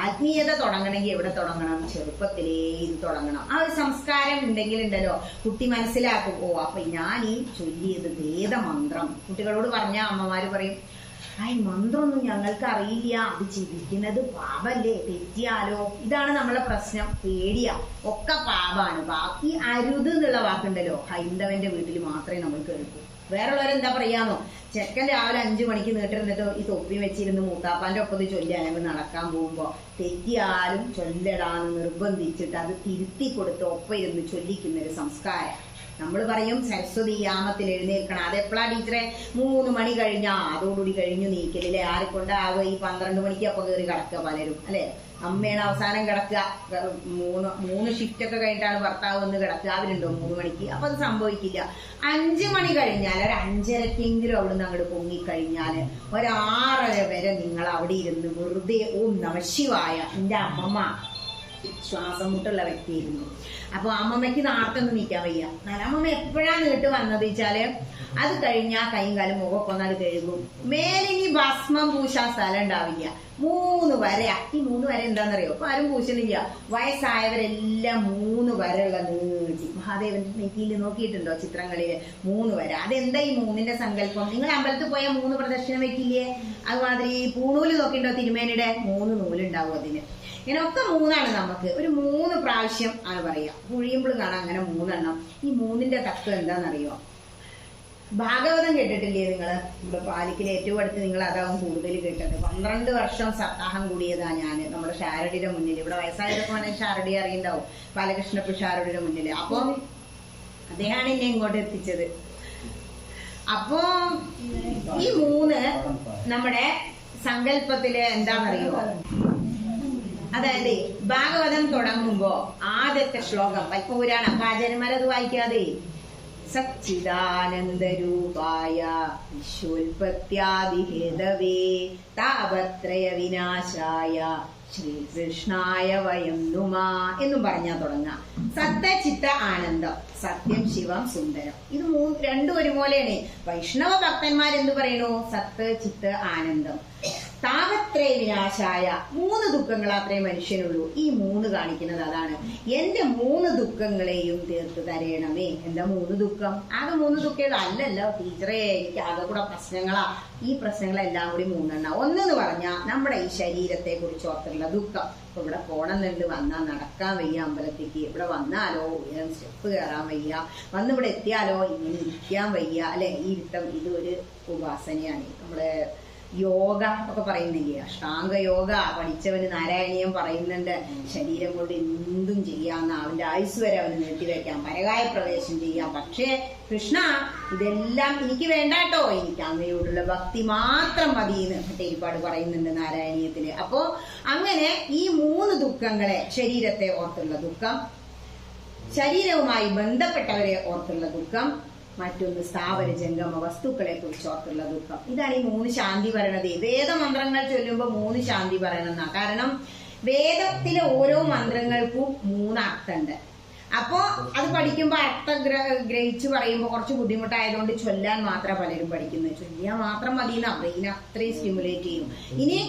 ആത്മീയത തുടങ്ങണമെങ്കിൽ എവിടെ തുടങ്ങണം? ചെറുപ്പത്തിലേ ഇത് തുടങ്ങണം. ആ ഒരു സംസ്കാരം ഉണ്ടെങ്കിലുണ്ടല്ലോ കുട്ടി മനസ്സിലാക്കും, ഓ അപ്പൊ ഞാൻ ഈ ചൊല്ലിയത് വേദമന്ത്രം. കുട്ടികളോട് പറഞ്ഞ അമ്മമാര് പറയും, മന്ത്രമൊന്നും ഞങ്ങൾക്ക് അറിയില്ല, അത് ചിരിക്കുന്നത് പാപല്ലേ, തെറ്റിയാലോ. ഇതാണ് നമ്മളെ പ്രശ്നം, പേടിയാ, ഒക്കെ പാപാണ്. ഈ അരുത് എന്നുള്ള വാക്കുണ്ടല്ലോ ഹൈന്ദവന്റെ വീട്ടിൽ മാത്രമേ നമ്മൾ കേൾക്കൂ. വേറുള്ളവരെന്താ പറയാന്നോ, ചെക്കൻ രാവിലെ 5 മണിക്ക് നീട്ടിരുന്നിട്ട് ഈ തൊപ്പി വെച്ചിരുന്ന് മൂത്താപ്പാന്റെ ഒപ്പത് ചൊല്ലി അല്ലെങ്കിൽ നടക്കാൻ പോകുമ്പോ തെറ്റിയാലും ചൊല്ലടാന്ന് നിർബന്ധിച്ചിട്ട് അത് തിരുത്തി കൊടുത്ത് ഒപ്പം ഇരുന്ന് ചൊല്ലിക്കുന്നൊരു സംസ്കാരം. നമ്മൾ പറയും സരസ്വതി യാമത്തിൽ എഴുന്നേൽക്കണം. അതെപ്പോഴാ ടീച്ചറെ? 3 മണി കഴിഞ്ഞാ അതോടുകൂടി കഴിഞ്ഞു നീക്കലില്ലേ. ആരെക്കൊണ്ടാവുക ഈ 12 മണിക്ക് അപ്പൊ കയറി കിടക്കുക പലരും അല്ലെ. അമ്മയാണ് അവസാനം കിടക്കുക. 3 ഷിഫ്റ്റ് ഒക്കെ കഴിഞ്ഞിട്ടാണ് ഭർത്താവ് വന്ന് കിടക്കുക. അവരുണ്ടോ 3 മണിക്ക്? അപ്പൊ അത് സംഭവിക്കില്ല. 5 മണി കഴിഞ്ഞാൽ ഒരു 5:30 അവിടുന്ന് അങ്ങോട്ട് പൊങ്ങിക്കഴിഞ്ഞാല് ഒരു 6:30 വരെ നിങ്ങൾ അവിടെ ഇരുന്ന് വെറുതെ ഓം നമഃശിവായ. എന്റെ അമ്മമ്മ ശ്വാസം മുട്ടുള്ള വ്യക്തിയായിരുന്നു. അപ്പൊ അമ്മമ്മയ്ക്ക് നാർത്തൊന്നും നീക്കാൻ വയ്യ. അമ്മമ്മ എപ്പോഴാണ് നീട്ട് വന്നത് വെച്ചാല് അത് കഴിഞ്ഞാൽ കൈയും കാലും മുഖമൊക്കെ ഒന്നാട് കഴുകും. മേലിനി ഭസ്മം പൂശാൻ സ്ഥലം ഉണ്ടാവില്ല. 3 വര. ഈ 3 വര എന്താണെന്നറിയോ? ഇപ്പൊ ആരും പൂശണില്ല. വയസ്സായവരെല്ലാം 3 വരയുള്ള നീട്ടി മഹാദേവന്റെ നെറ്റിയിൽ നോക്കിയിട്ടുണ്ടോ ചിത്രങ്ങളില്? 3 വര. അതെന്താ ഈ 3ന്റെ സങ്കല്പം? നിങ്ങൾ അമ്പലത്തിൽ പോയാൽ 3 പ്രദക്ഷിണം വെക്കില്ലേ? അതുമാതിരി പൂണൂല് നോക്കിണ്ടോ തിരുമേനിയുടെ? 3 നൂലുണ്ടാവും അതിന്. ഇങ്ങനെയൊക്കെ 3ആണ് നമുക്ക്. ഒരു 3 പ്രാവശ്യം ആണ് പറയാ. കുഴിയുമ്പോഴും കാണാം അങ്ങനെ 3 എണ്ണം. ഈ 3ന്റെ തത്വം എന്താണെന്നറിയോ? ഭാഗവതം കേട്ടിട്ടില്ലേ നിങ്ങള്? ഇവിടെ പാലിക്കൽ ഏറ്റവും അടുത്ത് നിങ്ങൾ അതാവും കൂടുതൽ കേട്ടത്. 12 വർഷം സപ്താഹം കൂടിയതാ ഞാൻ നമ്മുടെ ഷാരടിയുടെ മുന്നിൽ. ഇവിടെ വയസ്സായതൊക്കെ വേണമെങ്കിൽ ഷാരടി അറിയുണ്ടാവും, ബാലകൃഷ്ണപ്പ ഷാരടിയുടെ മുന്നിൽ. അപ്പൊ അദ്ദേഹമാണ് എന്നെ ഇങ്ങോട്ട് എത്തിച്ചത്. അപ്പോ ഈ 3 നമ്മുടെ സങ്കല്പത്തില് എന്താണെന്നറിയോ? അതായത് ഭാഗവതം തുടങ്ങുമ്പോ ആദ്യത്തെ ശ്ലോകം പത്മപുരാണം, ആചാര്യന്മാരത് വായിക്കാതെ സച്ചിദാനന്ദരൂപായ വിശ്വോൽപത്യാദിഹേതവേ താപത്രയ വിനാശായ ശ്രീകൃഷ്ണായ വയം നുമാ എന്നും പറഞ്ഞാ തുടങ്ങാം. സത്യ ചിത്ത ആനന്ദം, സത്യം ശിവം സുന്ദരം. ഇത് 2 ഒരുപോലെയാണ്. വൈഷ്ണവ ഭക്തന്മാരെന്ത് പറയണു? സത്ത് ചിത്ത് ആനന്ദം. താപത്രയ വിനാശായ, 3 ദുഃഖങ്ങൾ അത്രേ മനുഷ്യനുള്ളൂ. ഈ 3 കാണിക്കുന്നത് അതാണ്. എന്റെ 3 ദുഃഖങ്ങളെയും തീർത്ത് തരയണമേ. എന്താ 3 ദുഃഖം? ആകെ 3 ദുഃഖം അല്ലല്ലോ ടീച്ചറേ, എനിക്ക് ആകെ കൂടെ പ്രശ്നങ്ങളാ. ഈ പ്രശ്നങ്ങളെല്ലാം കൂടി 3 എണ്ണം. ഒന്നെന്ന് പറഞ്ഞാൽ നമ്മുടെ ഈ ശരീരത്തെ കുറിച്ച് ഓർത്തുള്ള ദുഃഖം. ഇപ്പൊ ഇവിടെ പോണമെന്നുണ്ട്, വന്നാൽ നടക്കാൻ വയ്യ അമ്പലത്തേക്ക്. ഇവിടെ വന്നാലോ സ്റ്റെപ്പ് കയറാൻ വയ്യ. വന്നിവിടെ എത്തിയാലോ ഇങ്ങനെ ഇരിക്കാൻ വയ്യ അല്ലെ. ഈ ഇരുത്തം ഇത് ഒരു ഉപാസനയാണ്. നമ്മള് യോഗ ഒക്കെ പറയുന്നില്ലേ, അഷ്ടാംഗ യോഗ പഠിച്ചവന് നാരായണീയം പറയുന്നുണ്ട്. ശരീരം കൊണ്ട് എന്തും ചെയ്യാവുന്ന, അവന്റെ ആയുസ് വരെ അവന് നീട്ടിവെക്കാം, പരകായ പ്രവേശം ചെയ്യാം. പക്ഷേ കൃഷ്ണ ഇതെല്ലാം എനിക്ക് വേണ്ടാട്ടോ, എനിക്ക് അങ്ങയോടുള്ള ഭക്തി മാത്രം മതിയെന്ന് ഭട്ടേരിപ്പാട് പറയുന്നുണ്ട് നാരായണീയത്തില്. അപ്പോ അങ്ങനെ ഈ 3 ദുഃഖങ്ങളെ, ശരീരത്തെ ഓർത്തുള്ള ദുഃഖം, ശരീരവുമായി ബന്ധപ്പെട്ടവരെ ഓർത്തുള്ള ദുഃഖം, മറ്റൊന്ന് സ്ഥാവര ജംഗമ വസ്തുക്കളെ കുറിച്ച് ഓർത്തുള്ള ദുഃഖം. ഇതാണ് ഈ 3 ശാന്തി പറയണത്. വേദമന്ത്രങ്ങൾ ചൊല്ലുമ്പോ 3 ശാന്തി പറയണമെന്നാ. കാരണം വേദത്തിലെ ഓരോ മന്ത്രങ്ങൾക്കും 3 അർത്ഥമുണ്ട്. അപ്പോ അത് പഠിക്കുമ്പോ അർത്ഥം ഗ്രഹിച്ച് പറയുമ്പോ കുറച്ച് ബുദ്ധിമുട്ടായതുകൊണ്ട് ചൊല്ലാൻ മാത്രം പലരും പഠിക്കുന്നത്. ചൊല്ലിയാൽ മാത്രം മതിയെന്നാ ബ്രെയിൻ അത്രയും സ്റ്റിമുലേറ്റ് ചെയ്യും. ഇനി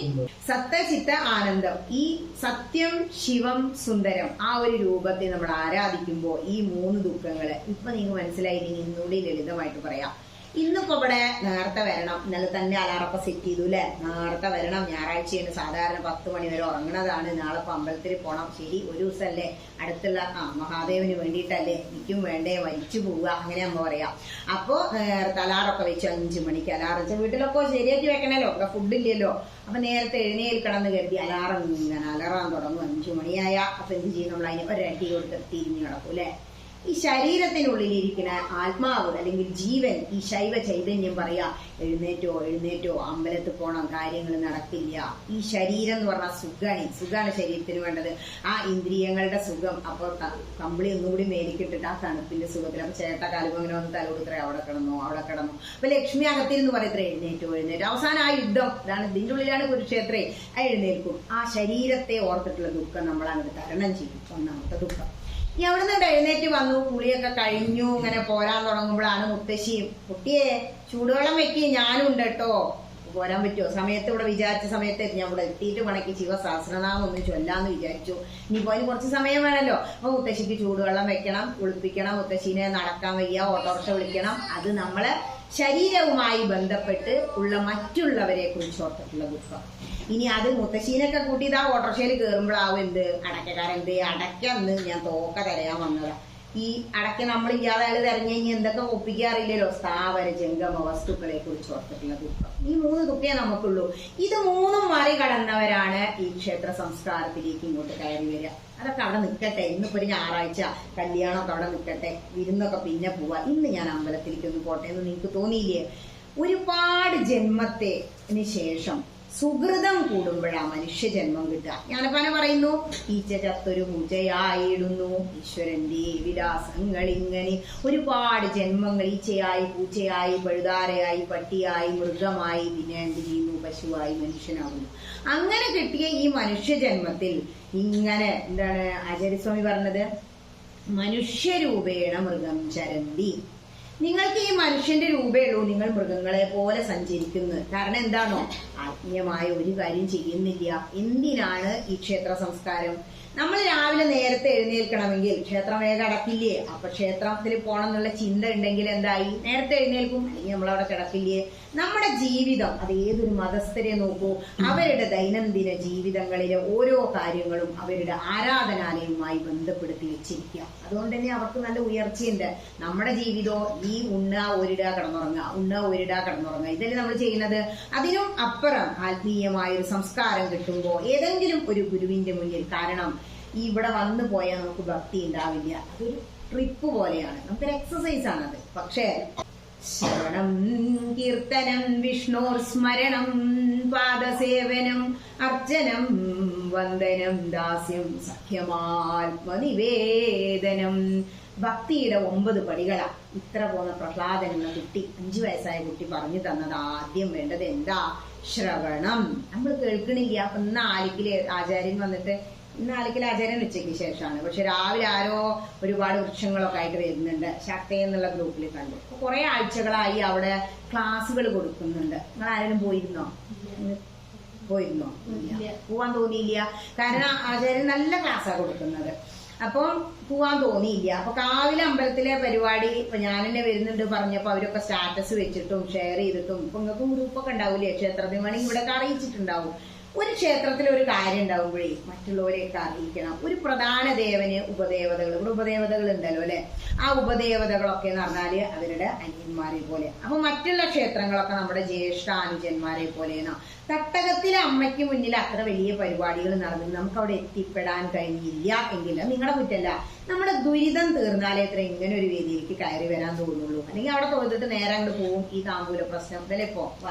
സത്യചിത്ത ആനന്ദം, ഈ സത്യം ശിവം സുന്ദരം ആ ഒരു രൂപത്തെ നമ്മൾ ആരാധിക്കുമ്പോ ഈ 3 ദുഃഖങ്ങള് ഇപ്പൊ നിങ്ങൾക്ക് മനസ്സിലായില്ലെങ്കിൽ ഇന്നുകൂടി ലളിതമായിട്ട് പറയാം. ഇന്നിപ്പോ ഇവിടെ നേരത്തെ വരണം, ഇന്നലെ തന്നെ അലാറൊക്കെ സെറ്റ് ചെയ്തു അല്ലെ, നേരത്തെ വരണം, ഞായറാഴ്ചയാണ് സാധാരണ 10 മണി വരെ ഉറങ്ങണതാണ്, നാളെ ഇപ്പൊ അമ്പലത്തിൽ പോണം. ശരി, ഒരു ദിവസമല്ലേ, അടുത്തുള്ള മഹാദേവന് വേണ്ടിയിട്ടല്ലേ, എനിക്കും വേണ്ടേ, മരിച്ചു പോവുക, അങ്ങനെ അമ്മ പറയാം. അപ്പോ നേരത്തെ അലാറൊക്കെ വെച്ചു, 5 മണിക്ക് അലാറം വെച്ചാൽ വീട്ടിലൊക്കെ ശരിയാക്കി വെക്കണല്ലോ, ഇവിടെ ഫുഡില്ലല്ലോ. അപ്പൊ നേരത്തെ എഴുന്നേൽക്കണം എന്ന് കരുതി അലാറം ഇങ്ങനെ അലറാൻ തുടങ്ങും. 5 മണിയായ അപ്പൊ എന്ത് ചെയ്യും, നമ്മൾ അതിന് ഒരടി കൊടുത്ത് തിരിഞ്ഞു കിടക്കും അല്ലെ. ഈ ശരീരത്തിനുള്ളിലിരിക്കുന്ന ആത്മാവ് അല്ലെങ്കിൽ ജീവൻ, ഈ ശൈവ ചൈതന്യം പറയാ, എഴുന്നേറ്റോ എഴുന്നേറ്റോ, അമ്പലത്തിൽ പോണം, കാര്യങ്ങൾ നടക്കില്ല. ഈ ശരീരം എന്ന് പറഞ്ഞാൽ സുഖാണ് ശരീരത്തിന് വേണ്ടത്, ആ ഇന്ദ്രിയങ്ങളുടെ സുഖം. അപ്പൊ കമ്പിളി ഒന്നുകൂടി മേലിക്കിട്ടിട്ട് ആ തണുപ്പിന്റെ സുഖത്തിൽ, അപ്പൊ ചേട്ട കാലം അങ്ങനെ വന്ന് തലോടുത്ര അവിടെ കിടന്നു. അപ്പൊ ലക്ഷ്മി അകത്തിരുന്ന് പറയത്ര എഴുന്നേറ്റോ. അവസാനം ആ യുദ്ധം, ഇതാണ് ഇതിന്റെ ഉള്ളിലാണ് കുരുക്ഷേത്രേ, ആ എഴുന്നേൽക്കും. ആ ശരീരത്തെ ഓർത്തിട്ടുള്ള ദുഃഖം നമ്മൾ അങ്ങോട്ട് തരണം ചെയ്യും, ഒന്നാമത്തെ ദുഃഖം. ഇനി അവിടെ നിന്ന് എഴുന്നേറ്റ് വന്നു, കുളിയൊക്കെ കഴിഞ്ഞു, ഇങ്ങനെ പോരാൻ തുടങ്ങുമ്പോഴാണ് മുത്തശ്ശിയും, കുട്ടിയെ ചൂടുവെള്ളം വെക്കി, ഞാനും ഉണ്ട് കേട്ടോ, പോരാൻ പറ്റുമോ, സമയത്ത് ഇവിടെ വിചാരിച്ച സമയത്ത് ഞാൻ ഇവിടെ എത്തിയിട്ട് മണക്കി ശിവസഹസ്രനാമം ഒന്ന് ചൊല്ലാന്ന് വിചാരിച്ചു, ഇനിയിപ്പോ അതിന് കുറച്ച് സമയം വേണമല്ലോ. അപ്പൊ മുത്തശ്ശിക്ക് ചൂടുവെള്ളം വെക്കണം, കുളിപ്പിക്കണം, മുത്തശ്ശിനെ നടക്കാൻ വയ്യ, ഓട്ടോറിക്ഷ വിളിക്കണം. അത് നമ്മളെ ശരീരവുമായി ബന്ധപ്പെട്ട് ഉള്ള മറ്റുള്ളവരെ കുറിച്ച് ഓർത്തിട്ടുള്ള ദുഃഖം. ഇനി അത് മുത്തശ്ശീനൊക്കെ കൂട്ടി ഇതാ ഓട്ടോറിക്ഷയിൽ കയറുമ്പോഴാവും എന്ത്, അടയ്ക്കക്കാരെന്ത്, അടയ്ക്കന്ന് ഞാൻ തോക്ക തരയാൻ വന്നതാ. ഈ അടയ്ക്ക നമ്മൾ ഇല്ലാതെ അയാൾ തെരഞ്ഞു കഴിഞ്ഞാൽ എന്തൊക്കെ ഒപ്പിക്കാറില്ലല്ലോ, സ്ഥാവര ജംഗമ വസ്തുക്കളെ കുറിച്ച് ഓർത്തിട്ടുള്ള ദുഃഖം. ഈ 3 ദുഃഖേ നമുക്കുള്ളൂ. ഇത് 3ഉം മറികടന്നവരാണ് ഈ ക്ഷേത്ര സംസ്കാരത്തിലേക്ക് ഇങ്ങോട്ട് കയറി വരിക. അതൊക്കെ അവിടെ നിൽക്കട്ടെ, ഇന്നിപ്പോ ഒരു ഞായറാഴ്ച കല്യാണമൊക്കെ അവിടെ നിൽക്കട്ടെ, വിരുന്നൊക്കെ പിന്നെ പോവാ, ഇന്ന് ഞാൻ അമ്പലത്തിലേക്ക് ഒന്ന് പോട്ടെ എന്ന് നിങ്ങൾക്ക് തോന്നിയില്ലേ? ഒരുപാട് ജന്മത്തിന് ശേഷം സുഹൃതം കൂടുമ്പോഴാ മനുഷ്യജന്മം കിട്ടുക. ഞാനപ്പന പറയുന്നു, ഈച്ച ചത്തൊരു പൂച്ചയായിടുന്നു, ഈശ്വരന്റെ വിലാസങ്ങൾ ഇങ്ങനെ ഒരുപാട് ജന്മങ്ങൾ, ഈച്ചയായി, പൂച്ചയായി, പഴുതാരയായി, പട്ടിയായി, മൃഗമായി, പിന്നെ എന്ത് ചെയ്യുന്നു, പശുവായി, മനുഷ്യനാകുന്നു. അങ്ങനെ കിട്ടിയ ഈ മനുഷ്യജന്മത്തിൽ ഇങ്ങനെ എന്താണ് ആചാര്യസ്വാമി പറഞ്ഞത്, മനുഷ്യരൂപേണ മൃഗം ചരന്തി. നിങ്ങൾക്ക് ഈ മനുഷ്യന്റെ രൂപേ ഉള്ളൂ, നിങ്ങൾ മൃഗങ്ങളെ പോലെ സഞ്ചരിക്കുന്നത്. കാരണം എന്താണോ, ആത്മീയമായ ഒരു കാര്യം ചെയ്യുന്നില്ല. എന്തിനാണ് ഈ ക്ഷേത്ര സംസ്കാരം? നമ്മൾ രാവിലെ നേരത്തെ എഴുന്നേൽക്കണമെങ്കിൽ ക്ഷേത്രം വേഗം അടക്കില്ലേ, അപ്പൊ ക്ഷേത്രത്തിൽ പോകണം എന്നുള്ള ചിന്ത ഉണ്ടെങ്കിൽ എന്തായി, നേരത്തെ എഴുന്നേൽക്കും, അല്ലെങ്കിൽ നമ്മളവിടെ കിടക്കില്ലേ. നമ്മുടെ ജീവിതം, അത് ഏതൊരു മതസ്ഥരെ നോക്കൂ, അവരുടെ ദൈനംദിന ജീവിതങ്ങളിലെ ഓരോ കാര്യങ്ങളും അവരുടെ ആരാധനാലയവുമായി ബന്ധപ്പെടുത്തി വെച്ചിരിക്കുക. അതുകൊണ്ട് തന്നെ അവർക്ക് നല്ല ഉയർച്ചയുണ്ട്. നമ്മുടെ ജീവിതവും ഈ ഉണ്ണ ഒരിട കിടന്നുറങ്ങുക ഇതല്ലേ നമ്മൾ ചെയ്യുന്നത്. അതിനും അപ്പുറം ആത്മീയമായ ഒരു സംസ്കാരം കിട്ടുമ്പോൾ ഏതെങ്കിലും ഒരു ഗുരുവിന്റെ മുന്നിൽ, കാരണം ഇവിടെ വന്നു പോയാൽ നമുക്ക് ഭക്തി ഉണ്ടാവില്ല, അതൊരു ട്രിപ്പ് പോലെയാണ്, നമുക്കൊരു എക്സസൈസ് ആണത്. പക്ഷേ ശ്രവണം, കീർത്തനം, വിഷ്ണോർ സ്മരണം, പാദസേവനം, അർച്ചനം, വന്ദനം, ദാസ്യം, സഖ്യമാത്മനിവേദനം, ഭക്തിയുടെ 9 പടികളാ. ഇത്ര പോന്ന പ്രഹ്ലാദൻ എന്ന കുട്ടി, 5 വയസ്സായ കുട്ടി പറഞ്ഞു തന്നത്, ആദ്യം വേണ്ടത് എന്താ, ശ്രവണം. നമ്മൾ കേൾക്കണില്ല. അപ്പൊ ഇന്ന് ആലിക്കല് ആചാര്യൻ വന്നിട്ട്, ഇന്ന് ആലിക്കൽ ആചാര്യൻ ഉച്ചയ്ക്ക് ശേഷമാണ്, പക്ഷെ രാവിലെ ആരോ ഒരുപാട് വൃക്ഷങ്ങളൊക്കെ ആയിട്ട് വരുന്നുണ്ട്, ശക്തി എന്നുള്ള ഗ്രൂപ്പിൽ കണ്ടു. അപ്പൊ കുറെ ആഴ്ചകളായി അവിടെ ക്ലാസ്സുകൾ കൊടുക്കുന്നുണ്ട്. നിങ്ങൾ ആരെങ്കിലും പോയിരുന്നോ? പോവാൻ തോന്നിയില്ല. കാരണം ആചാര്യൻ നല്ല ക്ലാസ്സാണ് കൊടുക്കുന്നത്. അപ്പം പോവാൻ തോന്നിയില്ല. അപ്പൊ കാവിലെ അമ്പലത്തിലെ പരിപാടി ഇപ്പൊ ഞാൻ തന്നെ വരുന്നുണ്ട് പറഞ്ഞപ്പോ അവരൊക്കെ സ്റ്റാറ്റസ് വെച്ചിട്ടും ഷെയർ ചെയ്തിട്ടും, ഇപ്പൊ നിങ്ങൾക്കും ഗ്രൂപ്പൊക്കെ ഉണ്ടാവില്ലേ, ക്ഷേത്രത്തിൽ വേണമെങ്കിൽ ഇവിടെയൊക്കെ അറിയിച്ചിട്ടുണ്ടാവും. ഒരു ക്ഷേത്രത്തിൽ ഒരു കാര്യം ഉണ്ടാവുമ്പോഴേ മറ്റുള്ളവരെയൊക്കെ അറിയിക്കണം. ഒരു പ്രധാന ദേവന് ഉപദേവതകൾ, ഇവിടെ ഉപദേവതകൾ ഉണ്ടല്ലോ അല്ലെ, ആ ഉപദേവതകളൊക്കെ എന്ന് പറഞ്ഞാല് അവരുടെ അനിയന്മാരെ പോലെ. അപ്പൊ മറ്റുള്ള ക്ഷേത്രങ്ങളൊക്കെ നമ്മുടെ ജ്യേഷ്ഠ അനുജന്മാരെ പോലെയാണ്. തട്ടകത്തിലെ അമ്മയ്ക്ക് മുന്നിൽ അത്ര വലിയ പരിപാടികൾ നടന്നു നമുക്ക് അവിടെ എത്തിപ്പെടാൻ കഴിഞ്ഞില്ല എങ്കിൽ നിങ്ങളുടെ കുറ്റല്ല, നമ്മുടെ ദുരിതം തീർന്നാലേ എത്ര ഇങ്ങനെ ഒരു വേദിയിലേക്ക് കയറി വരാൻ തോന്നുള്ളൂ. അല്ലെങ്കിൽ അവിടെ തോന്നിട്ട് നേരെ അങ്ങോട്ട് പോവും. ഈ താമ്പൂല പ്രശ്നം ഇതല്ലേ ഇപ്പൊ,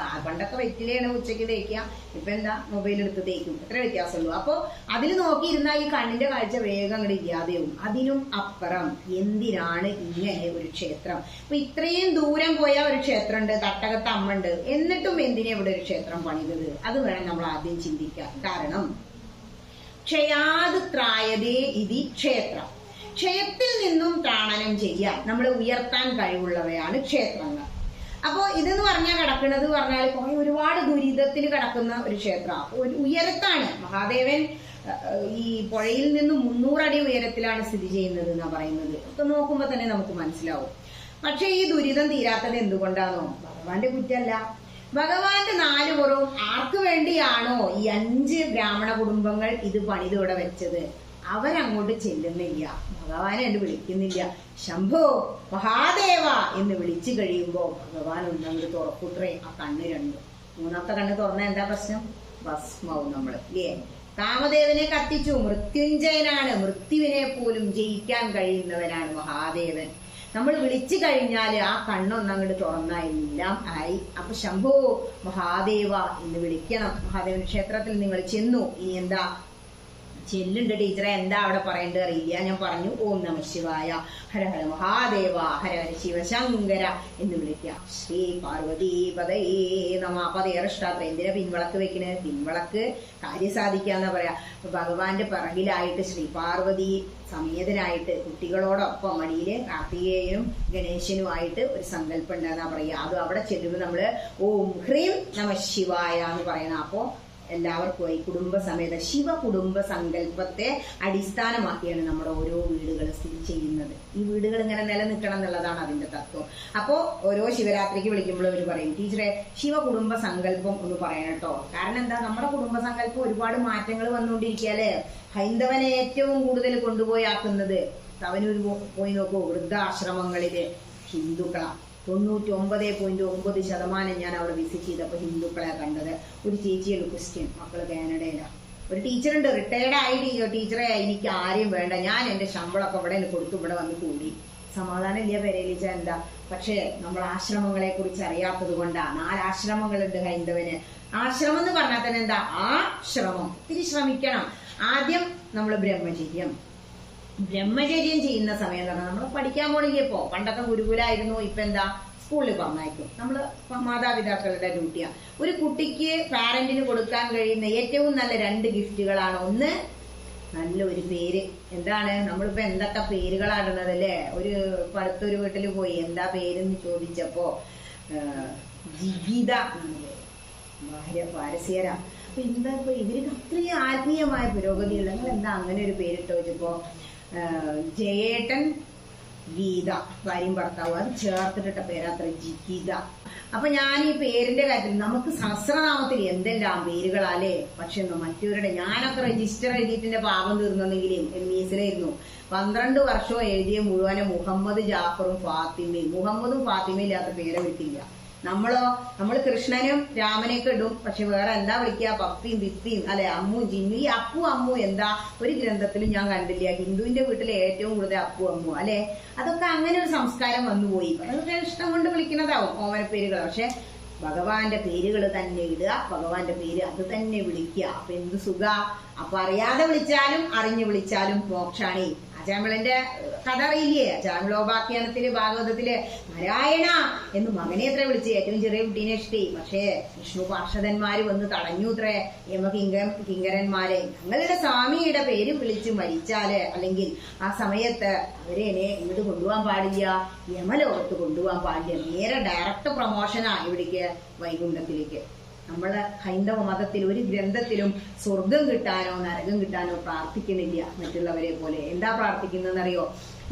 പണ്ടൊക്കെ വെറ്റിലാണ് ഉച്ചയ്ക്ക് തേക്കുക, ഇപ്പൊ എന്താ മൊബൈൽ എടുത്ത് തേക്കും, എത്ര വ്യത്യാസമുള്ളൂ. അപ്പൊ അതിൽ നോക്കിയിരുന്ന ഈ കണ്ണിന്റെ കാഴ്ച വേഗം അങ്ങോട്ട് ഇല്ലാതെയാവും. അതിനും അപ്പുറം എന്തിനാണ് ഇങ്ങനെ ഒരു ക്ഷേത്രം? ഇപ്പൊ ഇത്രയും ദൂരം പോയ ഒരു ക്ഷേത്രമുണ്ട്, തട്ടകത്ത് അമ്മ ഉണ്ട്, എന്നിട്ടും എന്തിനാ ഇവിടെ ഒരു ക്ഷേത്രം പണിതത്? അത് വേണം നമ്മൾ ആദ്യം ചിന്തിക്കാൻ. കാരണം ക്ഷയാത് ത്രായതേ ഇതി ക്ഷേത്രം, ക്ഷയത്തിൽ നിന്നും ത്രാണനം ചെയ്യാൻ നമ്മൾ ഉയർത്താൻ കഴിവുള്ളവയാണ് ക്ഷേത്രങ്ങൾ. അപ്പോ ഇതെന്ന് പറഞ്ഞാൽ കിടക്കുന്നത് പറഞ്ഞാൽ കുറെ ഒരുപാട് ദുരിതത്തിൽ കിടക്കുന്ന ഒരു ക്ഷേത്രം, ഉയരത്താണ്. മഹാദേവൻ ഈ പുഴയിൽ നിന്നും 300 അടി ഉയരത്തിലാണ് സ്ഥിതി ചെയ്യുന്നത് എന്നാ പറയുന്നത്. ഒക്കെ നോക്കുമ്പോ തന്നെ നമുക്ക് മനസ്സിലാവും. പക്ഷെ ഈ ദുരിതം തീരാത്തത് എന്തുകൊണ്ടാണോ? ഭഗവാന്റെ കുറ്റല്ല. ഭഗവാന്റെ 4 പുറവും ആർക്ക് വേണ്ടിയാണോ ഈ 5 ബ്രാഹ്മണ കുടുംബങ്ങൾ ഇത് പണിതോടെ വെച്ചത്, അവരങ്ങോട്ട് ചെല്ലുന്നില്ല, ഭഗവാനെ എന്ന് വിളിക്കുന്നില്ല. ശംഭോ മഹാദേവ എന്ന് വിളിച്ചു കഴിയുമ്പോ ഭഗവാൻ ഒന്നങ്ങോട്ട് തുറക്കൂത്രേ ആ കണ്ണ് രണ്ടും. 3ാമത്തെ കണ്ണ് തുറന്ന എന്താ പ്രശ്നം? ഭസ്മാവും നമ്മള് ഇല്ലേ? കാമദേവനെ കത്തിച്ചു. മൃത്യുഞ്ജയനാണ്, മൃത്യുവിനെ പോലും ജയിക്കാൻ കഴിയുന്നവനാണ് മഹാദേവൻ. നമ്മൾ വിളിച്ചു കഴിഞ്ഞാൽ ആ കണ്ണൊന്നങ്ങോട്ട് തുറന്ന എല്ലാം ആയി. അപ്പൊ ശംഭോ മഹാദേവ എന്ന് വിളിക്കണം. മഹാദേവൻ ക്ഷേത്രത്തിൽ നിങ്ങൾ ചെന്നു, ഇനി എന്താ ചെല്ലുണ്ട് ടീച്ചറെ, എന്താ അവിടെ പറയേണ്ടത് അറിയില്ല. ഞാൻ പറഞ്ഞു ഓം നമഃ ശിവായ, ഹര ഹര മഹാദേവ, ഹര ഹര ശിവശങ്കര എന്ന് വിളിക്കുക. ശ്രീ പാർവതി പതയേ നമ. അപ്പൊ അത് ഏറെ ഇഷ്ടാത്ര. എന്തിനാ പിൻവിളക്ക് വെക്കുന്നത്? പിൻവിളക്ക് കാര്യം സാധിക്കാന്നാ പറയാ. ഭഗവാന്റെ പിറകിലായിട്ട് ശ്രീ പാർവതി സമേതനായിട്ട് കുട്ടികളോടൊപ്പം മടിയില് കാർത്തികേയനും ഗണേശനുമായിട്ട് ഒരു സങ്കല്പം ഉണ്ടെന്നാ പറയാ. അത് അവിടെ ചെല്ലുമ്പോൾ നമ്മള് ഓം ഹ്രീം നമഃ ശിവായ എന്ന് പറയണം. അപ്പോ എല്ലാവർക്കും ഈ കുടുംബസമേത ശിവ കുടുംബ സങ്കല്പത്തെ അടിസ്ഥാനമാക്കിയാണ് നമ്മുടെ ഓരോ വീടുകൾ സ്ഥിതി ചെയ്യുന്നത്. ഈ വീടുകൾ ഇങ്ങനെ നിലനിൽക്കണം എന്നുള്ളതാണ് അതിന്റെ തത്വം. അപ്പോ ഓരോ ശിവരാത്രിക്ക് വിളിക്കുമ്പോൾ അവർ പറയും ടീച്ചറെ ശിവ കുടുംബ സങ്കല്പം ഒന്ന് പറയണം കേട്ടോ. കാരണം എന്താ, നമ്മുടെ കുടുംബ സങ്കല്പം ഒരുപാട് മാറ്റങ്ങൾ വന്നുകൊണ്ടിരിക്കുകയല്ലേ. ഹൈന്ദവനെ ഏറ്റവും കൂടുതൽ കൊണ്ടുപോയി ആക്കുന്നത് തവനൂർ പോയി നോക്കൂ, വൃദ്ധാശ്രമങ്ങളില് ഹിന്ദുക്കളാ. 99.9% ഞാൻ അവിടെ വിസിറ്റ് ചെയ്തപ്പോൾ ഹിന്ദുക്കളെ കണ്ടത്. ഒരു ചേച്ചിയുള്ള ക്രിസ്ത്യൻ, മക്കള് കാനഡയിലാണ്. ഒരു ടീച്ചറുണ്ട്, റിട്ടയർഡ് ആയി ടീച്ചറെ എനിക്ക് ആരെയും വേണ്ട, ഞാൻ എന്റെ ശമ്പളമൊക്കെ ഇവിടെ കൊടുത്തു ഇവിടെ വന്ന് കൂടി. സമാധാനം ഇല്ല പെരേലിച്ച എന്താ. പക്ഷേ നമ്മൾ ആശ്രമങ്ങളെ കുറിച്ച് അറിയാത്തത് കൊണ്ടാണ്. 4 ആശ്രമങ്ങളുണ്ട് ഹൈന്ദവന്. ആശ്രമം എന്ന് പറഞ്ഞാൽ തന്നെ എന്താ, ആശ്രമം. ഒത്തിരി ശ്രമിക്കണം. ആദ്യം നമ്മൾ ബ്രഹ്മചര്യം ചെയ്യുന്ന സമയം എന്ന് പറഞ്ഞാൽ നമ്മൾ പഠിക്കാൻ പോണില്ലേ. ഇപ്പോ പണ്ടൊക്കെ ഗുരുകുലായിരുന്നു, ഇപ്പൊ എന്താ സ്കൂളിൽ പറഞ്ഞയക്കും. നമ്മള് മാതാപിതാക്കളുടെ ഡ്യൂട്ടിയാണ്. ഒരു കുട്ടിക്ക് പാരന്റിന് കൊടുക്കാൻ കഴിയുന്ന ഏറ്റവും നല്ല 2 ഗിഫ്റ്റുകളാണ്. ഒന്ന് നല്ലൊരു പേര്. എന്താണ് നമ്മളിപ്പോ എന്തൊക്കെ പേരുകളാടുന്നത് അല്ലേ. ഒരു അടുത്തൊരു വീട്ടിൽ പോയി എന്താ പേരെന്ന് ചോദിച്ചപ്പോ ജിഗിത ഭാര്യ പാരസ്യരാ. അപ്പൊ എന്താ ഇപ്പൊ ഇവർക്ക് അത്രയും ആത്മീയമായ പുരോഗതിയുള്ള എന്താ അങ്ങനെ ഒരു പേരിട്ട് വെച്ചപ്പോ ജയേട്ടൻ ഗീത, ഭാര്യയും ഭർത്താവും, അത് ചേർത്തിട്ട പേരാത്ര ജിഗീത. അപ്പൊ ഞാൻ ഈ പേരിന്റെ കാര്യത്തിൽ നമുക്ക് സഹസ്രനാമത്തിൽ എന്തെല്ലാം പേരുകളാലേ. പക്ഷെ മറ്റവരുടെ ഞാനൊക്കെ രജിസ്റ്റർ എഴുതിയിട്ടിന്റെ പാപം തീർന്നെങ്കിലും MESലായിരുന്നു. 12 വർഷവും എഴുതിയ മുഴുവനും മുഹമ്മദ് ജാഫറും ഫാത്തിമയും. മുഹമ്മദും ഫാത്തിമയും ഇല്ലാത്ത പേരെ വിട്ടില്ല. നമ്മൾ കൃഷ്ണനും രാമനെയൊക്കെ ഇടും. പക്ഷെ വേറെ എന്താ വിളിക്കുക, പപ്പിയും പിപ്പിയും അല്ലെ, അമ്മു ജിന്നു. ഈ അപ്പു അമ്മു എന്താ ഒരു ഗ്രന്ഥത്തിലും ഞാൻ കണ്ടില്ല. ഹിന്ദുവിന്റെ വീട്ടിലെ ഏറ്റവും കൂടുതൽ അപ്പു അമ്മു അല്ലെ. അതൊക്കെ അങ്ങനെ ഒരു സംസ്കാരം വന്നുപോയി. അതൊക്കെ ഇഷ്ടം കൊണ്ട് വിളിക്കുന്നതാവും ഓമന പേരുകൾ. പക്ഷെ ഭഗവാന്റെ പേരുകൾ തന്നെ ഇടുക, ഭഗവാന്റെ പേര് അത് തന്നെ വിളിക്കുക. അപ്പൊ എന്ത് സുഖ. അപ്പൊ അറിയാതെ വിളിച്ചാലും അറിഞ്ഞു വിളിച്ചാലും മോക്ഷാണി. അജാമിളന്റെ കഥ അറിയില്ലേ? അജാമിളോപാഖ്യാനത്തില് ഭാഗവതത്തില് നാരായണ എന്ന് മകനെ എത്ര വിളിച്ച്, ഏറ്റവും ചെറിയ കുട്ടീനെ ഇഷ്ടേ. പക്ഷേ വിഷ്ണു പാർഷദന്മാര് വന്ന് തടഞ്ഞു അത്രേ കിങ്കരന്മാരെ. ഞങ്ങളുടെ സ്വാമിയുടെ പേര് വിളിച്ച് മരിച്ചാല് അല്ലെങ്കിൽ ആ സമയത്ത് അവരെ ഇങ്ങോട്ട് കൊണ്ടുപോകാൻ പാടില്ല, യമലോകത്ത് കൊണ്ടുപോകാൻ പാടില്ല. നേരെ ഡയറക്റ്റ് പ്രൊമോഷനാ ഇവിടേക്ക് വൈകുണ്ഠത്തിലേക്ക്. നമ്മളെ ഹൈന്ദവ മതത്തിൽ ഒരു ഗ്രന്ഥത്തിലും സ്വർഗം കിട്ടാനോ നരകം കിട്ടാനോ പ്രാർത്ഥിക്കുന്നില്ല മറ്റുള്ളവരെ പോലെ. എന്താ പ്രാർത്ഥിക്കുന്നതെന്നറിയോ?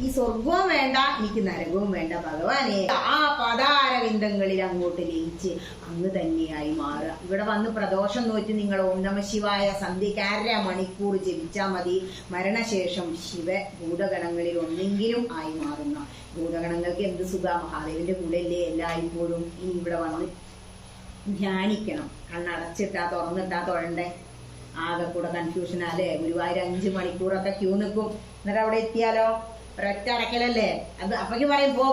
ഈ സ്വർഗവും വേണ്ട, എനിക്ക് നരകവും വേണ്ട, ഭഗവാനെ ആ പദാരവിന്ദങ്ങളിൽ അങ്ങോട്ട് ലയിച്ച് അങ്ങ് തന്നെയായി മാറുക. ഇവിടെ വന്ന് പ്രദോഷം നോറ്റ് നിങ്ങൾ ഓം നമഃ ശിവായ സന്ധ്യയ്ക്ക് 1.5 മണിക്കൂർ ജപിച്ചാൽ മതി. മരണശേഷം ശിവ ഭൂതഗണങ്ങളിൽ ഒന്നെങ്കിലും ആയി മാറുന്ന. ഭൂതഗണങ്ങൾക്ക് എന്ത് സുഖ, മഹാദേവന്റെ കൂടെയല്ലേ എല്ലായ്പ്പോഴും. ഇനി ഇവിടെ വന്ന് ധ്യാനിക്കണം. കണ്ണടച്ചിട്ടാ തുറന്നിട്ടാ തൊഴണ്ടേ. ആകെ കൂടെ കൺഫ്യൂഷനാല്ലേ. ഗുരുവായൂർ 5 മണിക്കൂറൊക്കെ ക്യൂ നിൽക്കും. എന്നിട്ട് അവിടെ എത്തിയാലോ ഒരൊറ്റ അടക്കലല്ലേ. അത് അപ്പക്ക് പറയും പോ.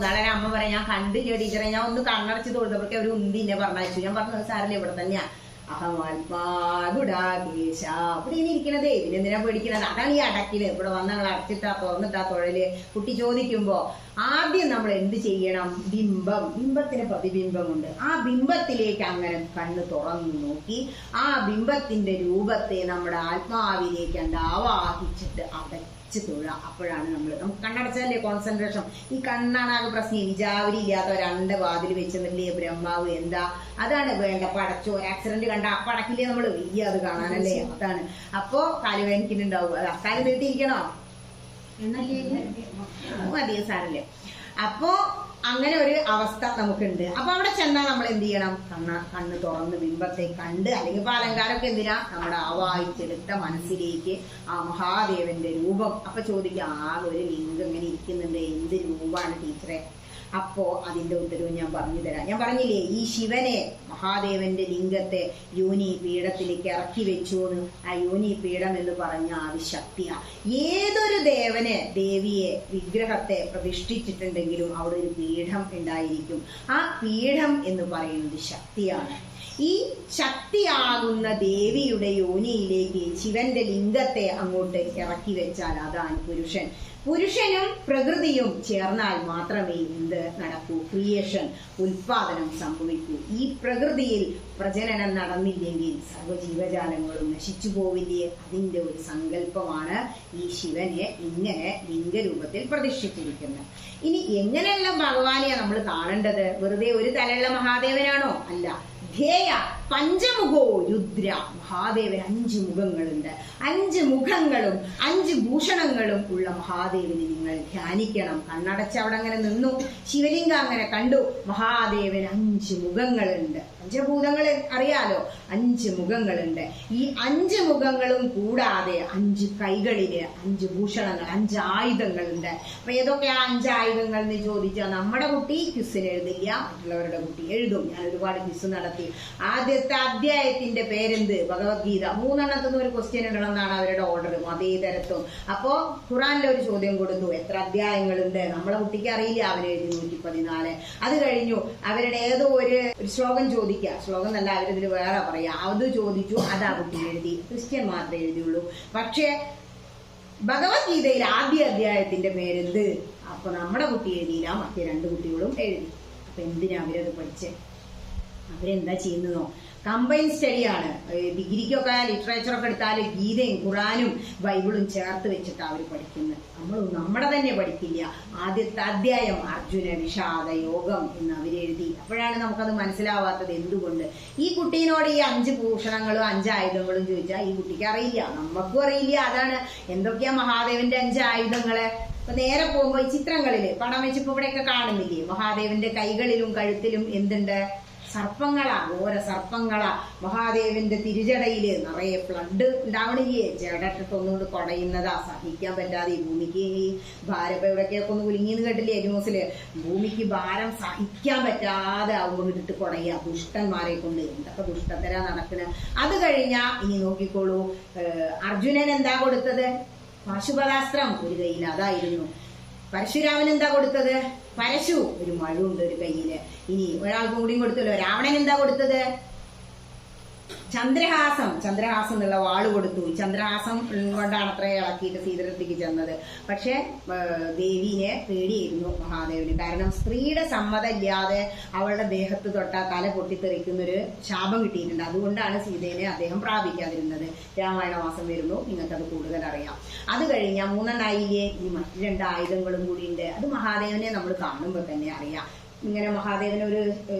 നാളെ അമ്മ പറയാം ഞാൻ കണ്ടില്ല ടീച്ചറെ, ഞാൻ ഒന്ന് കണ്ണടച്ച് തൊഴുതപ്പോഴേക്ക് ഒരു ഉന്തിന്നെ പറഞ്ഞയച്ചു. ഞാൻ പറഞ്ഞത് സാരല്ലേ ഇവിടെ തന്നെയാ. അഹമാത്മാഗുഡാകേശ ഇവിടെ ഇനി ഇരിക്കണതേ, ഇതിനെന്തിനാ പേടിക്കണത്? അതാണ് ഈ അടക്കില്. ഇവിടെ വന്ന് ഞങ്ങൾ അടച്ചിട്ടാ തുറന്നിട്ടാ തൊഴല്. കുട്ടി ചോദിക്കുമ്പോ ആദ്യം നമ്മൾ എന്ത് ചെയ്യണം? ബിംബത്തിന് പ്രതിബിംബമുണ്ട്. ആ ബിംബത്തിലേക്ക് അങ്ങനെ കണ്ണ് തുറന്നു നോക്കി ആ ബിംബത്തിന്റെ രൂപത്തെ നമ്മുടെ ആത്മാവിലേക്ക് ആവാഹിച്ചിട്ട് അടച്ച് തൊഴ. അപ്പോഴാണ് നമുക്ക് കണ്ണടച്ചല്ലേ കോൺസെൻട്രേഷൻ. ഈ കണ്ണാണ് ആകെ പ്രശ്നം. വിചാവരി ഇല്ലാത്ത 2 വാതിൽ വെച്ചതല്ലേ ബ്രഹ്മാവ്. എന്താ അതാണ് വേണ്ട. പടച്ചോ ഒരു ആക്സിഡന്റ് കണ്ട അപ്പൊ അടക്കില്ലേ നമ്മള് വയ്യ അത് കാണാനല്ലേ. അതാണ്. അപ്പോ കാല് വേദനിക്കുന്നുണ്ടാവും. അത് അക്കാല് നീട്ടിയിരിക്കണോ? അധികം സാരല്ലേ. അപ്പോ അങ്ങനെ ഒരു അവസ്ഥ നമുക്കുണ്ട്. അപ്പൊ അവിടെ ചെന്നാൽ നമ്മൾ എന്ത് ചെയ്യണം? കണ്ണ് തുറന്ന് ബിംബത്തെ കണ്ട്, അല്ലെങ്കിൽ ഇപ്പൊ അലങ്കാരമൊക്കെ എന്തിനാ? നമ്മുടെ ആ വായിച്ചെടുത്ത മനസ്സിലേക്ക് ആ മഹാദേവന്റെ രൂപം. അപ്പൊ ചോദിക്കാം, ആകെ ഒരു ലിംഗം ഇങ്ങനെ ഇരിക്കുന്നുണ്ട്, എന്ത് രൂപമാണ് ടീച്ചറെ? അപ്പോ അതിന്റെ ഉത്തരവ് ഞാൻ പറഞ്ഞു തരാം. ഞാൻ പറഞ്ഞില്ലേ, ഈ ശിവനെ, മഹാദേവന്റെ ലിംഗത്തെ യോനി പീഠത്തിലേക്ക് ഇറക്കി വെച്ചു എന്ന്. ആ യോനി പീഠം എന്ന് പറഞ്ഞ ആദിശക്തിയാണ്. ഏതൊരു ദേവനെ, ദേവിയെ, വിഗ്രഹത്തെ പ്രതിഷ്ഠിച്ചിട്ടുണ്ടെങ്കിലും അവിടെ ഒരു പീഠം ഉണ്ടായിരിക്കും. ആ പീഠം എന്ന് പറയുന്നത് ശക്തിയാണ്. ഈ ശക്തിയാകുന്ന ദേവിയുടെ യോനിയിലേക്ക് ശിവന്റെ ലിംഗത്തെ അങ്ങോട്ട് ഇറക്കി വെച്ചാൽ അതാണ് പുരുഷൻ. പുരുഷനും പ്രകൃതിയും ചേർന്നാൽ മാത്രമേ എന്ത് നടക്കൂ? ക്രിയേഷൻ, ഉൽപാദനം സംഭവിക്കൂ. ഈ പ്രകൃതിയിൽ പ്രജനനം നടന്നില്ലെങ്കിൽ സർവ്വജീവജാലങ്ങളും നശിച്ചു പോവില്ലേ? അതിന്റെ ഒരു സങ്കല്പമാണ് ഈ ശിവനെ ഇങ്ങനെ ലിംഗരൂപത്തിൽ പ്രതിഷ്ഠിച്ചിരിക്കുന്നത്. ഇനി എങ്ങനെയുള്ള ഭഗവാനെയാണ് നമ്മൾ കാണേണ്ടത്? വെറുതെ ഒരു തലയുള്ള മഹാദേവനാണോ? അല്ല. ധ്യേയ പഞ്ചമുഖോ രുദ്ര. മഹാദേവൻ 5 മുഖങ്ങളുണ്ട്. 5 മുഖങ്ങളും 5 ഭൂഷണങ്ങളും ഉള്ള മഹാദേവനെ നിങ്ങൾ ധ്യാനിക്കണം. കണ്ണടച്ച് അവിടെ അങ്ങനെ നിന്നു, ശിവലിംഗം അങ്ങനെ കണ്ടു. മഹാദേവൻ 5 മുഖങ്ങളുണ്ട്. പഞ്ചഭൂതങ്ങൾ അറിയാലോ, 5 മുഖങ്ങളുണ്ട്. ഈ 5 മുഖങ്ങളും കൂടാതെ 5 കൈകളില് 5 ഭൂഷണങ്ങൾ, 5 ആയുധങ്ങളുണ്ട്. അപ്പൊ ഏതൊക്കെയാ 5 ആയുധങ്ങൾ എന്ന് ചോദിച്ചാൽ നമ്മുടെ കുട്ടി ക്വിസിന് എഴുതില്ല, മറ്റുള്ളവരുടെ കുട്ടി എഴുതും. ഞാൻ ഒരുപാട് ക്വിസ് നടത്തി. ആദ്യത്തെ അധ്യായത്തിന്റെ പേരെന്ത്? ഭഗവത്ഗീത. 3 എണ്ണത്തുനിന്ന് ഒരു ക്വസ്റ്റ്യൻ ഇടണം എന്നാണ് അവരുടെ ഓർഡർ, മതേതരത്വം. അപ്പോ ഖുറാനിലെ ഒരു ചോദ്യം കൊടുത്തു, എത്ര അധ്യായങ്ങളുണ്ട്? നമ്മളെ കുട്ടിക്ക് അറിയില്ല, അവന് എഴുതി 114. അത് കഴിഞ്ഞു അവരുടെ ഏതോ ഒരു ശ്ലോകം ചോദിക്കുക. ശ്ലോകം എന്നല്ല, അവരിതിൽ വേറെ പറയാ. അത് ചോദിച്ചു, അത് ആ കുട്ടി എഴുതി. ക്രിസ്ത്യൻ മാത്രമേ എഴുതിയുള്ളൂ. പക്ഷേ ഭഗവത്ഗീതയിൽ ആദ്യ അധ്യായത്തിന്റെ പേരെന്ത്? അപ്പൊ നമ്മുടെ കുട്ടി എഴുതിയില്ല, മറ്റേ 2 കുട്ടികളും എഴുതി. അപ്പൊ എന്തിനാ അവരത് പഠിച്ചേ? അവരെന്താ ചെയ്യുന്നതോ? കമ്പൈൻ സ്റ്റഡിയാണ്. ഡിഗ്രിക്കൊക്കെ ലിറ്ററേച്ചറൊക്കെ എടുത്താൽ ഗീതയും ഖുറാനും ബൈബിളും ചേർത്ത് വെച്ചിട്ടാണ് അവർ പഠിക്കുന്നത്. നമ്മുടെ തന്നെ പഠിക്കില്ല. ആദ്യത്തെ അധ്യായം അർജുന വിഷാദ യോഗം എന്ന് അവരെഴുതി. അപ്പോഴാണ് നമുക്കത് മനസ്സിലാവാത്തത്. എന്തുകൊണ്ട്? ഈ കുട്ടീനോട് ഈ 5 ഭൂഷണങ്ങളും 5 ആയുധങ്ങളും ചോദിച്ചാൽ ഈ കുട്ടിക്ക് അറിയില്ല, നമുക്കും അറിയില്ല. അതാണ് എന്തൊക്കെയാ മഹാദേവന്റെ 5 ആയുധങ്ങള്. ഇപ്പൊ നേരെ പോകുമ്പോ ഈ ചിത്രങ്ങളില് പടം വെച്ചിപ്പോ ഇവിടെയൊക്കെ കാണുന്നില്ലേ, മഹാദേവന്റെ കൈകളിലും കഴുത്തിലും എന്തുണ്ട്? സർപ്പങ്ങളാ, ഘോര സർപ്പങ്ങളാ. മഹാദേവന്റെ തിരുജടയില് നിറയെ ഫ്ലഡ് ഉണ്ടാവണില്ലേ? ജടട്ടിട്ടൊന്നുകൊണ്ട് കുടയുന്നതാ, സഹിക്കാൻ പറ്റാതെ. ഈ ഭൂമിക്ക് ഈ ഭാരം എവിടേക്കൊക്കെ ഒന്ന് കുലുങ്ങിന്ന് കേട്ടില്ലേ ന്യൂസില്? ഭൂമിക്ക് ഭാരം സഹിക്കാൻ പറ്റാതെ ആവുമ്പോൾ ഇട്ടിട്ട് കുടയുക ദുഷ്ടന്മാരെ കൊണ്ട്. എന്തൊക്കെ ദുഷ്ടത്തരാ നടക്കുന്നത്. അത് കഴിഞ്ഞാ ഇനി നോക്കിക്കോളൂ, അർജുനൻ എന്താ കൊടുത്തത്? പാശുപതാസ്ത്രം ഒരു കയ്യിൽ, അതായിരുന്നു. പരശുരാമൻ എന്താ കൊടുത്തത്? പരശു, ഒരു മഴുണ്ട് ഒരു കയ്യില്. ഇനി ഒരാൾക്കും കൂടിയും കൊടുത്തല്ലോ. രാവണൻ എന്താ കൊടുത്തത്? ചന്ദ്രഹാസം. ചന്ദ്രഹാസം എന്നുള്ള വാള് കൊടുത്തു. ചന്ദ്രഹാസം കൊണ്ടാണ് അത്ര ഇളക്കിയിട്ട് സീതരത്തേക്ക് ചെന്നത്. പക്ഷെ ദേവീനെ പേടിയായിരുന്നു മഹാദേവന്. കാരണം സ്ത്രീയുടെ സമ്മതമില്ലാതെ അവളുടെ ദേഹത്ത് തൊട്ടാ തല പൊട്ടിത്തെറിക്കുന്നൊരു ശാപം കിട്ടിയിട്ടുണ്ട്. അതുകൊണ്ടാണ് സീതയെ അദ്ദേഹം പ്രാപിക്കാതിരുന്നത്. രാമായണ മാസം വരുന്നു, നിങ്ങൾക്കത് കൂടുതൽ അറിയാം. അത് കഴിഞ്ഞാൽ 3 ഈ മറ്റു 2 ആയുധങ്ങളും കൂടി ഉണ്ട്. അത് മഹാദേവനെ നമ്മൾ കാണുമ്പോൾ തന്നെ അറിയാം. ഇങ്ങനെ മഹാദേവനൊരു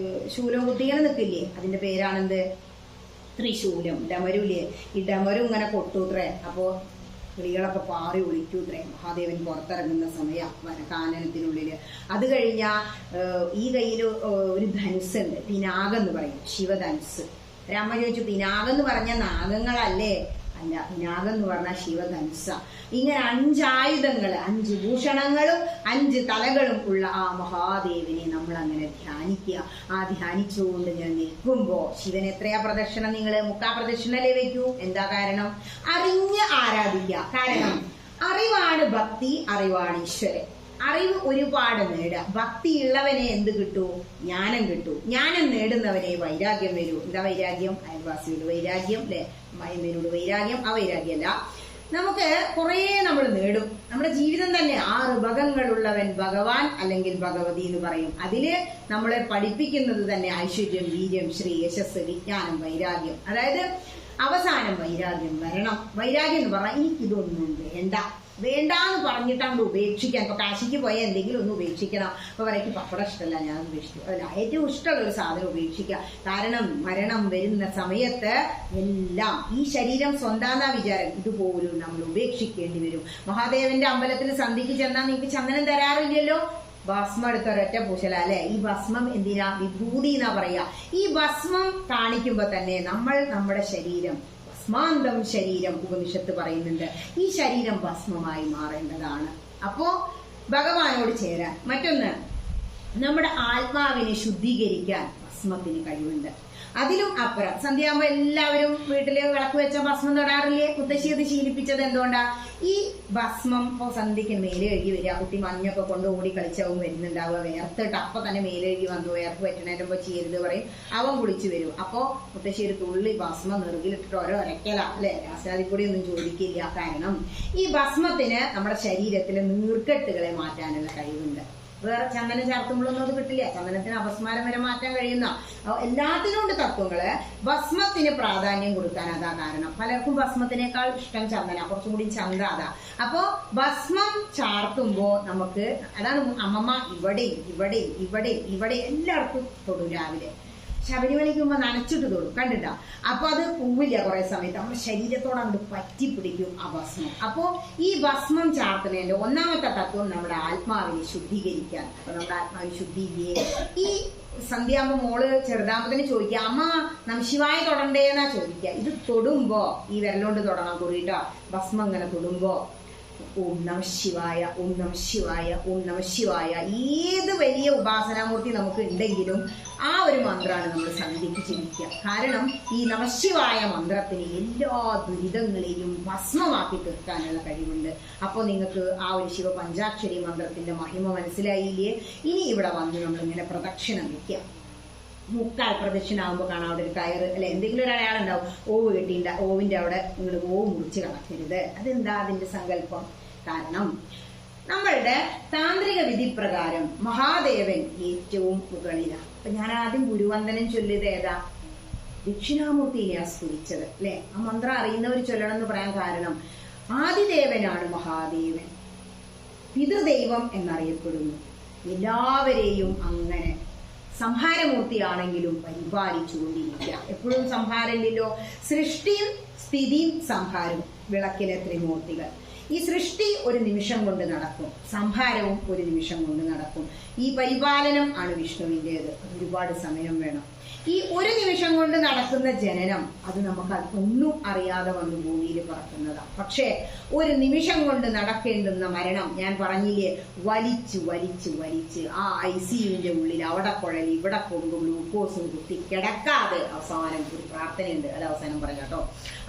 ശൂലം കുത്തിങ്ങനെ നിൽക്കില്ലേ, അതിന്റെ പേരാണെന്ത്? ത്രിശൂലം. ഡമരുല്ലേ, ഈ ഡമരു ഇങ്ങനെ കൊട്ടൂത്രേ. അപ്പോ കിളികളൊക്കെ പാറി ഒളിക്കൂത്രേ മഹാദേവൻ പുറത്തിറങ്ങുന്ന സമയം കാനനത്തിനുള്ളില്. അത് കഴിഞ്ഞാ ഈ കയ്യിൽ ഒരു ധനുസ്സുണ്ട്, പിനാഗെന്ന് പറയും, ശിവധനുസ്. രാമ ചോദിച്ചു, പിനാഗെന്ന് പറഞ്ഞ നാഗങ്ങളല്ലേ? അല്ല, പിനാഗെന്ന് പറഞ്ഞ ശിവധനുസ. ഇങ്ങനെ 5 ആയുധങ്ങൾ, 5 ഭൂഷണങ്ങളും 5 തലകളും ഉള്ള ആ മഹാദേവിനെ നമ്മൾ അങ്ങനെ ധ്യാനിക്കുക. ആ ധ്യാനിച്ചുകൊണ്ട് ഞാൻ നിൽക്കുമ്പോ ശിവൻ എത്രയാ പ്രദക്ഷിണം? നിങ്ങള് 3 പ്രദക്ഷിണല്ലേ വെക്കൂ. എന്താ കാരണം? അറിഞ്ഞ് ആരാധിക്കുക. കാരണം അറിവാണ് ഭക്തി, അറിവാണ് ഈശ്വരൻ. അറിവ് ഒരുപാട് നേടുക. ഭക്തി ഉള്ളവനെ എന്ത് കിട്ടൂ? ജ്ഞാനം കിട്ടൂ. ജ്ഞാനം നേടുന്നവനെ വൈരാഗ്യം വരൂ. എന്താ വൈരാഗ്യം? അയൽവാസിയോട് വൈരാഗ്യം, അല്ലെ? മയമ്മേനോട് വൈരാഗ്യം. ആ വൈരാഗ്യമല്ല, നമുക്ക് കുറേ നമ്മൾ നേടും. നമ്മുടെ ജീവിതം തന്നെ 6 ഭഗങ്ങളുള്ളവൻ ഭഗവാൻ അല്ലെങ്കിൽ ഭഗവതി എന്ന് പറയും. അതില് നമ്മളെ പഠിപ്പിക്കുന്നത് തന്നെ ഐശ്വര്യം, വീര്യം, ശ്രീ, യശസ്, വിജ്ഞാനം, വൈരാഗ്യം. അതായത് അവസാനം വൈരാഗ്യം വരണം. വൈരാഗ്യം എന്ന് പറഞ്ഞാൽ എനിക്കിതൊന്നും വേണ്ട, വേണ്ടാന്ന് പറഞ്ഞിട്ട് അങ്ങോട്ട് ഉപേക്ഷിക്കാൻ. ഇപ്പൊ കാശിക്ക് പോയാൽ എന്തെങ്കിലും ഒന്ന് ഉപേക്ഷിക്കണം. അപ്പൊ പറയും പപ്പടം ഇഷ്ടമല്ല, ഞാൻ ഉപേക്ഷിച്ചു. അല്ല, ഏറ്റവും ഇഷ്ടമുള്ള ഒരു സാധനം ഉപേക്ഷിക്കുക. കാരണം മരണം വരുന്ന സമയത്ത് എല്ലാം ഈ ശരീരം സ്വന്താന്ന വിചാരം ഇതുപോലും നമ്മൾ ഉപേക്ഷിക്കേണ്ടി വരും. മഹാദേവന്റെ അമ്പലത്തിൽ സന്ധിക്ക് ചെന്നാൽ നിങ്ങൾക്ക് ചന്ദനം തരാറില്ലല്ലോ, ഭസ്മം എടുത്ത ഒരൊറ്റ പൂശല അല്ലെ. ഈ ഭസ്മം എന്തിനാ? വിഭൂതി എന്നാ പറയാ. ഈ ഭസ്മം കാണിക്കുമ്പോ തന്നെ നമ്മൾ നമ്മുടെ ശരീരം ഭസ്മാന്തം ശരീരം ഉപനിഷത്ത് പറയുന്നുണ്ട്. ഈ ശരീരം ഭസ്മമായി മാറേണ്ടതാണ്. അപ്പോ ഭഗവാനോട് ചേരാൻ. മറ്റൊന്ന്, നമ്മുടെ ആത്മാവിനെ ശുദ്ധീകരിക്കാൻ ഭസ്മത്തിന് കഴിവുണ്ട്. അതിലും അപ്പുറം സന്ധ്യയാകുമ്പോ എല്ലാവരും വീട്ടില് വിളക്ക് വെച്ച ഭസ്മം തൊടാറില്ലേ? മുത്തശ്ശി അത് ശീലിപ്പിച്ചത് എന്തുകൊണ്ടാ? ഈ ഭസ്മം ഇപ്പൊ സന്ധ്യക്ക് മേലെഴുകി വരിക. കുട്ടി മഞ്ഞൊക്കെ കൊണ്ട് ഓടി കളിച്ചാവും വരുന്നുണ്ടാവുക. വേർത്തിട്ട് അപ്പൊ തന്നെ മേലെഴുകി വന്നു, വേർപ്പ് പറ്റണേരമ്പോ ചെയ്യരുത് പറയും. അവൻ കുളിച്ചു വരും. അപ്പോ മുത്തശ്ശി ഒരു തുള്ളി ഭസ്മം നെറുകിലിട്ടിട്ട് ഓരോ ഒരക്കല അല്ലെ, രാസാദിപ്പൊടി ഒന്നും ചോദിക്കില്ല. കാരണം ഈ ഭസ്മത്തിന് നമ്മുടെ ശരീരത്തിലെ നീർക്കെട്ടുകളെ മാറ്റാനുള്ള കഴിവുണ്ട്. വേറെ ചന്ദനം ചേർത്തുമ്പോഴൊന്നും അത് കിട്ടില്ല. ചന്ദനത്തിന് അപസ്മാരം വരെ മാറ്റാൻ കഴിയുന്ന എല്ലാത്തിനും ഉണ്ട് തത്വങ്ങള്. ഭസ്മത്തിന് പ്രാധാന്യം കൊടുക്കാൻ അതാ കാരണം. പലർക്കും ഭസ്മത്തിനേക്കാൾ ഇഷ്ടം ചന്ദന, കുറച്ചും കൂടി ചന്ത അതാ. അപ്പോ ഭസ്മം ചാർത്തുമ്പോ നമുക്ക് അതാണ് അമ്മമ്മ ഇവിടെ ഇവിടെ ഇവിടെ ഇവിടെ എല്ലാവർക്കും തൊടും. രാവിലെ ശബരിമലയ്ക്ക് മുമ്പ് നനച്ചിട്ട് തൊടും, കണ്ടിട്ടാ. അപ്പൊ അത് പൂവില്ല കുറെ സമയത്ത്, നമ്മുടെ ശരീരത്തോട് അങ്ങോട്ട് പറ്റിപ്പിടിക്കും ആ ഭസ്മം. അപ്പോ ഈ ഭസ്മം ചാർത്തുന്നതിന്റെ ഒന്നാമത്തെ തത്വം നമ്മുടെ ആത്മാവിനെ ശുദ്ധീകരിക്കാൻ. അപ്പൊ നമ്മുടെ ആത്മാവിനെ ശുദ്ധീകരിക്കേ. ഈ സന്ധ്യാകുമ്പോ മോള് ചെറുതാകുമ്പത്തിന് ചോദിക്കുക, അമ്മ നമശിവായ തൊടണ്ടേന്നാ ചോദിക്കുക. ഇത് തൊടുമ്പോ ഈ വിരലോണ്ട് തൊടണം കുറിയിട്ടോ. ഭസ്മം ഇങ്ങനെ തൊടുമ്പോ ഓം നമ ശിവായ, ഓം നമ ശിവായ, ഓം നമ ശിവായ. ഏത് വലിയ ഉപാസനാമൂർത്തി നമുക്ക് ഉണ്ടെങ്കിലും ആ ഒരു മന്ത്രമാണ് നമ്മൾ സന്ധ്യയ്ക്ക് ചിന്തിക്കുക. കാരണം ഈ നമശിവായ മന്ത്രത്തിന് എല്ലാ ദുരിതങ്ങളെയും ഭസ്മമാക്കി തീർക്കാനുള്ള കഴിവുണ്ട്. അപ്പോൾ നിങ്ങൾക്ക് ആ ഒരു ശിവ പഞ്ചാക്ഷരി മന്ത്രത്തിന്റെ മഹിമ മനസ്സിലായില്ലേ? ഇനി ഇവിടെ വന്ന് നമ്മളിങ്ങനെ പ്രദക്ഷിണം വയ്ക്കുക. മുക്കാൽ പ്രദക്ഷിണാകുമ്പോൾ കാണാം അവിടെ ഒരു കയറ് അല്ലെ, എന്തെങ്കിലും ഒരു അടയാളുണ്ടാവും. ഓവ് കെട്ടിണ്ട, ഓവിന്റെ അവിടെ നിങ്ങൾ ഓവ് മുറിച്ച് കളക്കരുത്. അതെന്താ അതിന്റെ സങ്കല്പം? കാരണം നമ്മളുടെ താന്ത്രിക വിധി പ്രകാരം മഹാദേവൻ ഏറ്റവും മുകളിലാണ്. അപ്പൊ ഞാൻ ആദ്യം ഗുരുവന്ദനം ചൊല്ലിയത് ഏതാ? ദക്ഷിണാമൂർത്തിനെയാ സ്തുതിച്ചത് അല്ലെ. ആ മന്ത്രം അറിയുന്നവർ ചൊല്ലണം എന്ന് പറയാൻ കാരണം ആദിദേവനാണ് മഹാദേവൻ, പിതൃദൈവം എന്നറിയപ്പെടുന്നു. എല്ലാവരെയും അങ്ങനെ സംഹാരമൂർത്തിയാണെങ്കിലും പരിപാലിച്ചുകൊണ്ടിരിക്കുക. എപ്പോഴും സംഹാരമില്ലല്ലോ. സൃഷ്ടിയും സ്ഥിതിയും സംഹാരവും വിളക്കിലെ ത്രിമൂർത്തികൾ. ഈ സൃഷ്ടി ഒരു നിമിഷം കൊണ്ട് നടക്കും, സംഹാരവും ഒരു നിമിഷം കൊണ്ട് നടക്കും. ഈ പരിപാലനം ആണ് വിഷ്ണുവിൻ്റെത്. ഒരുപാട് സമയം വേണം. ഈ ഒരു നിമിഷം കൊണ്ട് നടക്കുന്ന ജനനം അത് നമുക്ക് ഒന്നും അറിയാതെ വന്ന് ഭൂമിയിൽ പറക്കുന്നതാണ്. പക്ഷേ ഒരു നിമിഷം കൊണ്ട് നടക്കേണ്ടുന്ന മരണം ഞാൻ പറഞ്ഞില്ലേ, വലിച്ച് വലിച്ച് വലിച്ച് ആ ICUവിന്റെ ഉള്ളിൽ അവിടെ കുഴൽ ഇവിടെ കൊണ്ട് ഗ്ലൂക്കോസും കുത്തി കിടക്കാതെ അവസാനം ഒരു പ്രാർത്ഥനയുണ്ട്, അത് അവസാനം പറയാം കേട്ടോ.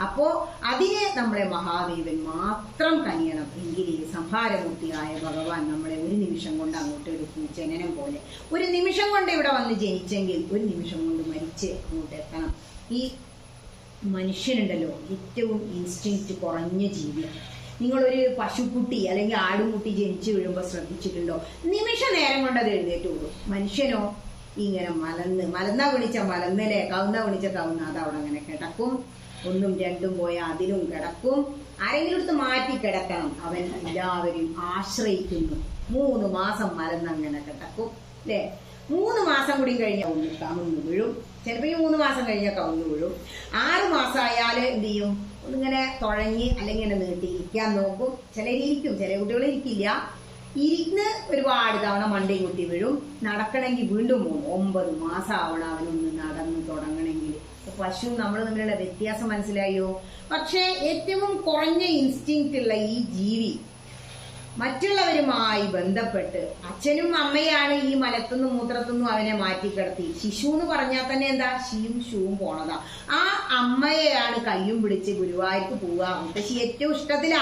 അപ്പോ അതിന് നമ്മളെ മഹാദേവൻ മാത്രം കനിയണം. എങ്കിലേ സംഹാരമൂർത്തിയായ ഭഗവാൻ നമ്മളെ ഒരു നിമിഷം കൊണ്ട് അങ്ങോട്ട് എടുക്കും. ജനനം പോലെ ഒരു നിമിഷം കൊണ്ട് ഇവിടെ വന്ന് ജനിച്ചെങ്കിൽ ഒരു നിമിഷം കൊണ്ട് മരിച്ച് അങ്ങോട്ട് എത്തണം. ഈ മനുഷ്യനുണ്ടല്ലോ ഏറ്റവും ഇൻസ്റ്റിങ്ക്റ്റ് കുറഞ്ഞ ജീവി. നിങ്ങളൊരു പശുക്കുട്ടി അല്ലെങ്കിൽ ആടുംകുട്ടി ജനിച്ചു വീഴുമ്പോൾ ശ്രദ്ധിച്ചിട്ടുണ്ടോ? നിമിഷ നേരം കൊണ്ട് അത് എഴുന്നേറ്റുള്ളൂ. മനുഷ്യനോ ഇങ്ങനെ മലന്നാ വിളിച്ച മലന്നലെ, കവുന്ന വിളിച്ച കവുന്ന, അത് അവിടെ അങ്ങനെ കിടക്കും. ഒന്നും രണ്ടും പോയ അതിലും കിടക്കും. ആരെങ്കിലും എടുത്ത് മാറ്റി കിടക്കണം. അവൻ എല്ലാവരെയും ആശ്രയിക്കുന്നു. 3 മാസം മലന്നങ്ങനെ കിടക്കും അല്ലെ. 3 മാസം കൂടി കഴിഞ്ഞാൽ ഒന്ന് കവുന്നു വീഴും. ചിലപ്പോൾ ഈ 3 മാസം കഴിഞ്ഞാൽ കവുന്നു വീഴും. 6 മാസമായാല് എന്ത് ചെയ്യും? ഒന്നിങ്ങനെ തുഴഞ്ഞ് അല്ലെങ്കിൽ ഇങ്ങനെ നീട്ടിയിരിക്കാൻ നോക്കും. ചിലരിയ്ക്കും, ചില കുട്ടികൾ ഇരിക്കില്ല. ഇരുന്ന് ഒരുപാട് തവണ മണ്ടയും കുത്തി വീഴും. നടക്കണമെങ്കിൽ വീണ്ടും 9 മാസം ആവണം അവനൊന്ന് നടന്ന് തുടങ്ങണമെങ്കിൽ. പശു നമ്മൾ തമ്മിലുള്ള വ്യത്യാസം മനസ്സിലായോ? പക്ഷെ ഏറ്റവും കുറഞ്ഞ ഇൻസ്റ്റിങ്ക്റ്റ് ഉള്ള ഈ ജീവി മറ്റുള്ളവരുമായി ബന്ധപ്പെട്ട് അച്ഛനും അമ്മയാണ് ഈ മലത്തുനിന്നും മൂത്രത്തുനിന്നും അവനെ മാറ്റിക്കിടത്തി. ശിശു എന്ന് പറഞ്ഞാൽ തന്നെ എന്താ? ഷീയും ഷൂവും പോണതാ. ആ അമ്മയെയാണ് കയ്യും പിടിച്ച് ഗുരുവായൂർക്ക് പോവുക. മുത്തശ്ശി ഏറ്റവും ഇഷ്ടത്തിലാ.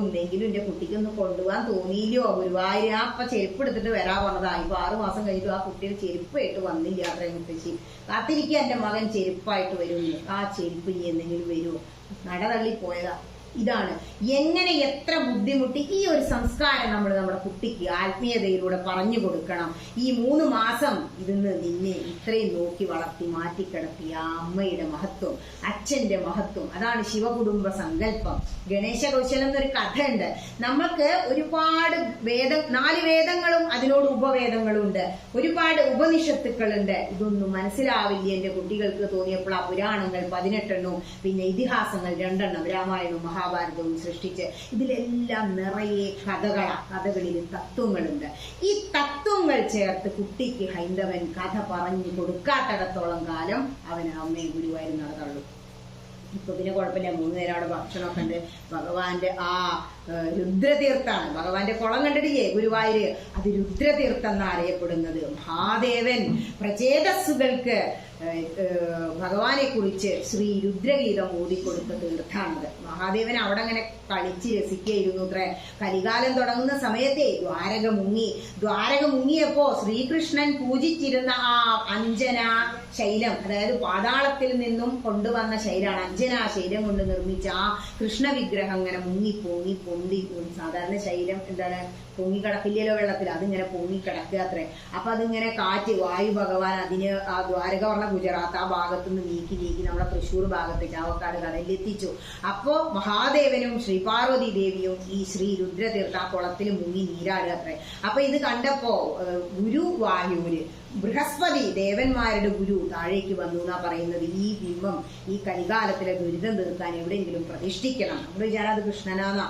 എന്തെങ്കിലും എന്റെ കുട്ടിക്കൊന്ന് കൊണ്ടുപോകാൻ തോന്നിയില്ലോ ഗുരുവായൂർ. അപ്പൊ ചെരുപ്പ് എടുത്തിട്ട് വരാൻ പറഞ്ഞതാ. ഇപ്പൊ 6 മാസം കഴിഞ്ഞിട്ട് ആ കുട്ടിയുടെ ചെരുപ്പായിട്ട് വന്നില്ല അത്രേ മുത്തശ്ശി. കാത്തിരിക്കുക എന്റെ മകൻ ചെരുപ്പായിട്ട് വരുന്നു. ആ ചെരുപ്പ് ഇനി എന്തെങ്കിലും വരുമോ? നട തള്ളി പോയതാ. ഇതാണ് എങ്ങനെ എത്ര ബുദ്ധിമുട്ടി ഈ ഒരു സംസ്കാരം നമ്മൾ നമ്മുടെ കുട്ടിക്ക് ആത്മീയതയിലൂടെ പറഞ്ഞു കൊടുക്കണം. ഈ 3 മാസം ഇതിന്ന് നിന്നെ ഇത്രയും നോക്കി വളർത്തി മാറ്റിക്കിടത്തിയ ആ അമ്മയുടെ മഹത്വം, അച്ഛന്റെ മഹത്വം, അതാണ് ശിവകുടുംബ സങ്കല്പം. ഗണേശ കൗശലം എന്നൊരു കഥയുണ്ട്. നമുക്ക് ഒരുപാട് 4 വേദങ്ങളും അതിനോട് ഉപവേദങ്ങളും ഉണ്ട്, ഒരുപാട് ഉപനിഷത്തുക്കളുണ്ട്. ഇതൊന്നും മനസ്സിലാവില്ല എന്റെ കുട്ടികൾക്ക് തോന്നിയപ്പോൾ ആ പുരാണങ്ങൾ 18 എണ്ണവും പിന്നെ ഇതിഹാസങ്ങൾ 2 എണ്ണം രാമായണവും മഹാഭാരതവും സൃഷ്ടിച്ച് ഇതിലെല്ലാം നിറയെ കഥകളിൽ തത്വങ്ങളുണ്ട്. ഈ തത്വങ്ങൾ ചേർത്ത് കുട്ടിക്ക് ഹൈന്ദവൻ കഥ പറഞ്ഞു കൊടുക്കാത്തിടത്തോളം കാലം അവൻ അമ്മയെ ഗുരുവായൂർ നടത്തുള്ളൂ. ഇപ്പൊ പിന്നെ കുഴപ്പമില്ല, 3 നേരം അവിടെ ഭക്ഷണമൊക്കെ ഉണ്ട്. ഭഗവാന്റെ ആ രുദ്രതീർത്ഥാണ്, ഭഗവാന്റെ കുളം കണ്ടിട്ടില്ലേ ഗുരുവായൂര്, അത് രുദ്രതീർത്ഥം എന്നാണ് അറിയപ്പെടുന്നത്. മഹാദേവൻ പ്രചേതസ്സുകൾക്ക് ഭഗവാനെ കുറിച്ച് ശ്രീ രുദ്രഗീതം ഓതിക്കൊടുത്ത തീർത്ഥാണത്. മഹാദേവൻ അവിടെ അങ്ങനെ കളിച്ച് രസിക്കുകയായിരുന്നു അത്രേ. കലികാലം തുടങ്ങുന്ന സമയത്തെ ദ്വാരക മുങ്ങിയപ്പോ ശ്രീകൃഷ്ണൻ പൂജിച്ചിരുന്ന ആ അഞ്ജന ശൈലം, അതായത് പാതാളത്തിൽ നിന്നും കൊണ്ടുവന്ന ശൈലാണ് അഞ്ജന ശൈലം കൊണ്ട് നിർമ്മിച്ച ആ കൃഷ്ണ വിഗ്രഹം ഇങ്ങനെ മുങ്ങി പൊങ്ങി പൊന്തി. സാധാരണ ശൈലം എന്താണ് പൊങ്ങിക്കിടക്കില്ലല്ലോ വെള്ളത്തിൽ, അതിങ്ങനെ പൊങ്ങിക്കിടക്കുക അത്രേ. അപ്പൊ അതിങ്ങനെ കാറ്റ് വായു ഭഗവാൻ അതിന് ആ ദ്വാരക പറഞ്ഞ ഗുജറാത്ത് ആ ഭാഗത്തു നിന്ന് നീക്കി നമ്മുടെ തൃശ്ശൂർ ഭാഗത്ത് ചാവക്കാട് കടലിലെത്തിച്ചു. അപ്പോ മഹാദേവനും ശ്രീ പാർവതി ദേവിയും ഈ ശ്രീ രുദ്രതീർത്ഥ ആ കുളത്തിൽ മുങ്ങി നീരാടുക അത്രേ. അപ്പൊ ഇത് കണ്ടപ്പോ ഗുരുവായൂര് ബൃഹസ്പതി ദേവന്മാരുടെ ഗുരു താഴേക്ക് വന്നു എന്നാ പറയുന്നത്. ഈ ബിംബം ഈ കലികാലത്തിലെ ദുരിതം തീർക്കാൻ എവിടെയെങ്കിലും പ്രതിഷ്ഠിക്കണം. നമ്മൾ വിചാരം അത് കൃഷ്ണനാന്നാ.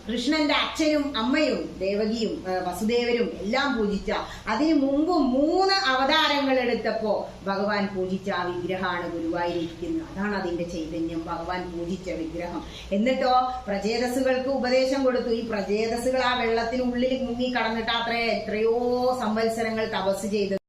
കൃഷ്ണന്റെ അച്ഛനും അമ്മയും ദേവകിയും വസുദേവരും എല്ലാം പൂജിച്ച, അതിനു മുമ്പും 3 അവതാരങ്ങൾ എടുത്തപ്പോ ഭഗവാൻ പൂജിച്ച ആ വിഗ്രഹമാണ് ഗുരുവായൂരിക്കുന്നത്. അതാണ് അതിന്റെ ചൈതന്യം, ഭഗവാൻ പൂജിച്ച വിഗ്രഹം. എന്നിട്ടോ പ്രചേതസ്സുകൾക്ക് ഉപദേശം കൊടുത്തു. ഈ പ്രചേതസ്സുകൾ ആ വെള്ളത്തിനുള്ളിൽ മുങ്ങി കടന്നിട്ട് എത്രയോ സംവത്സരങ്ങൾ തപസ് ചെയ്തത്.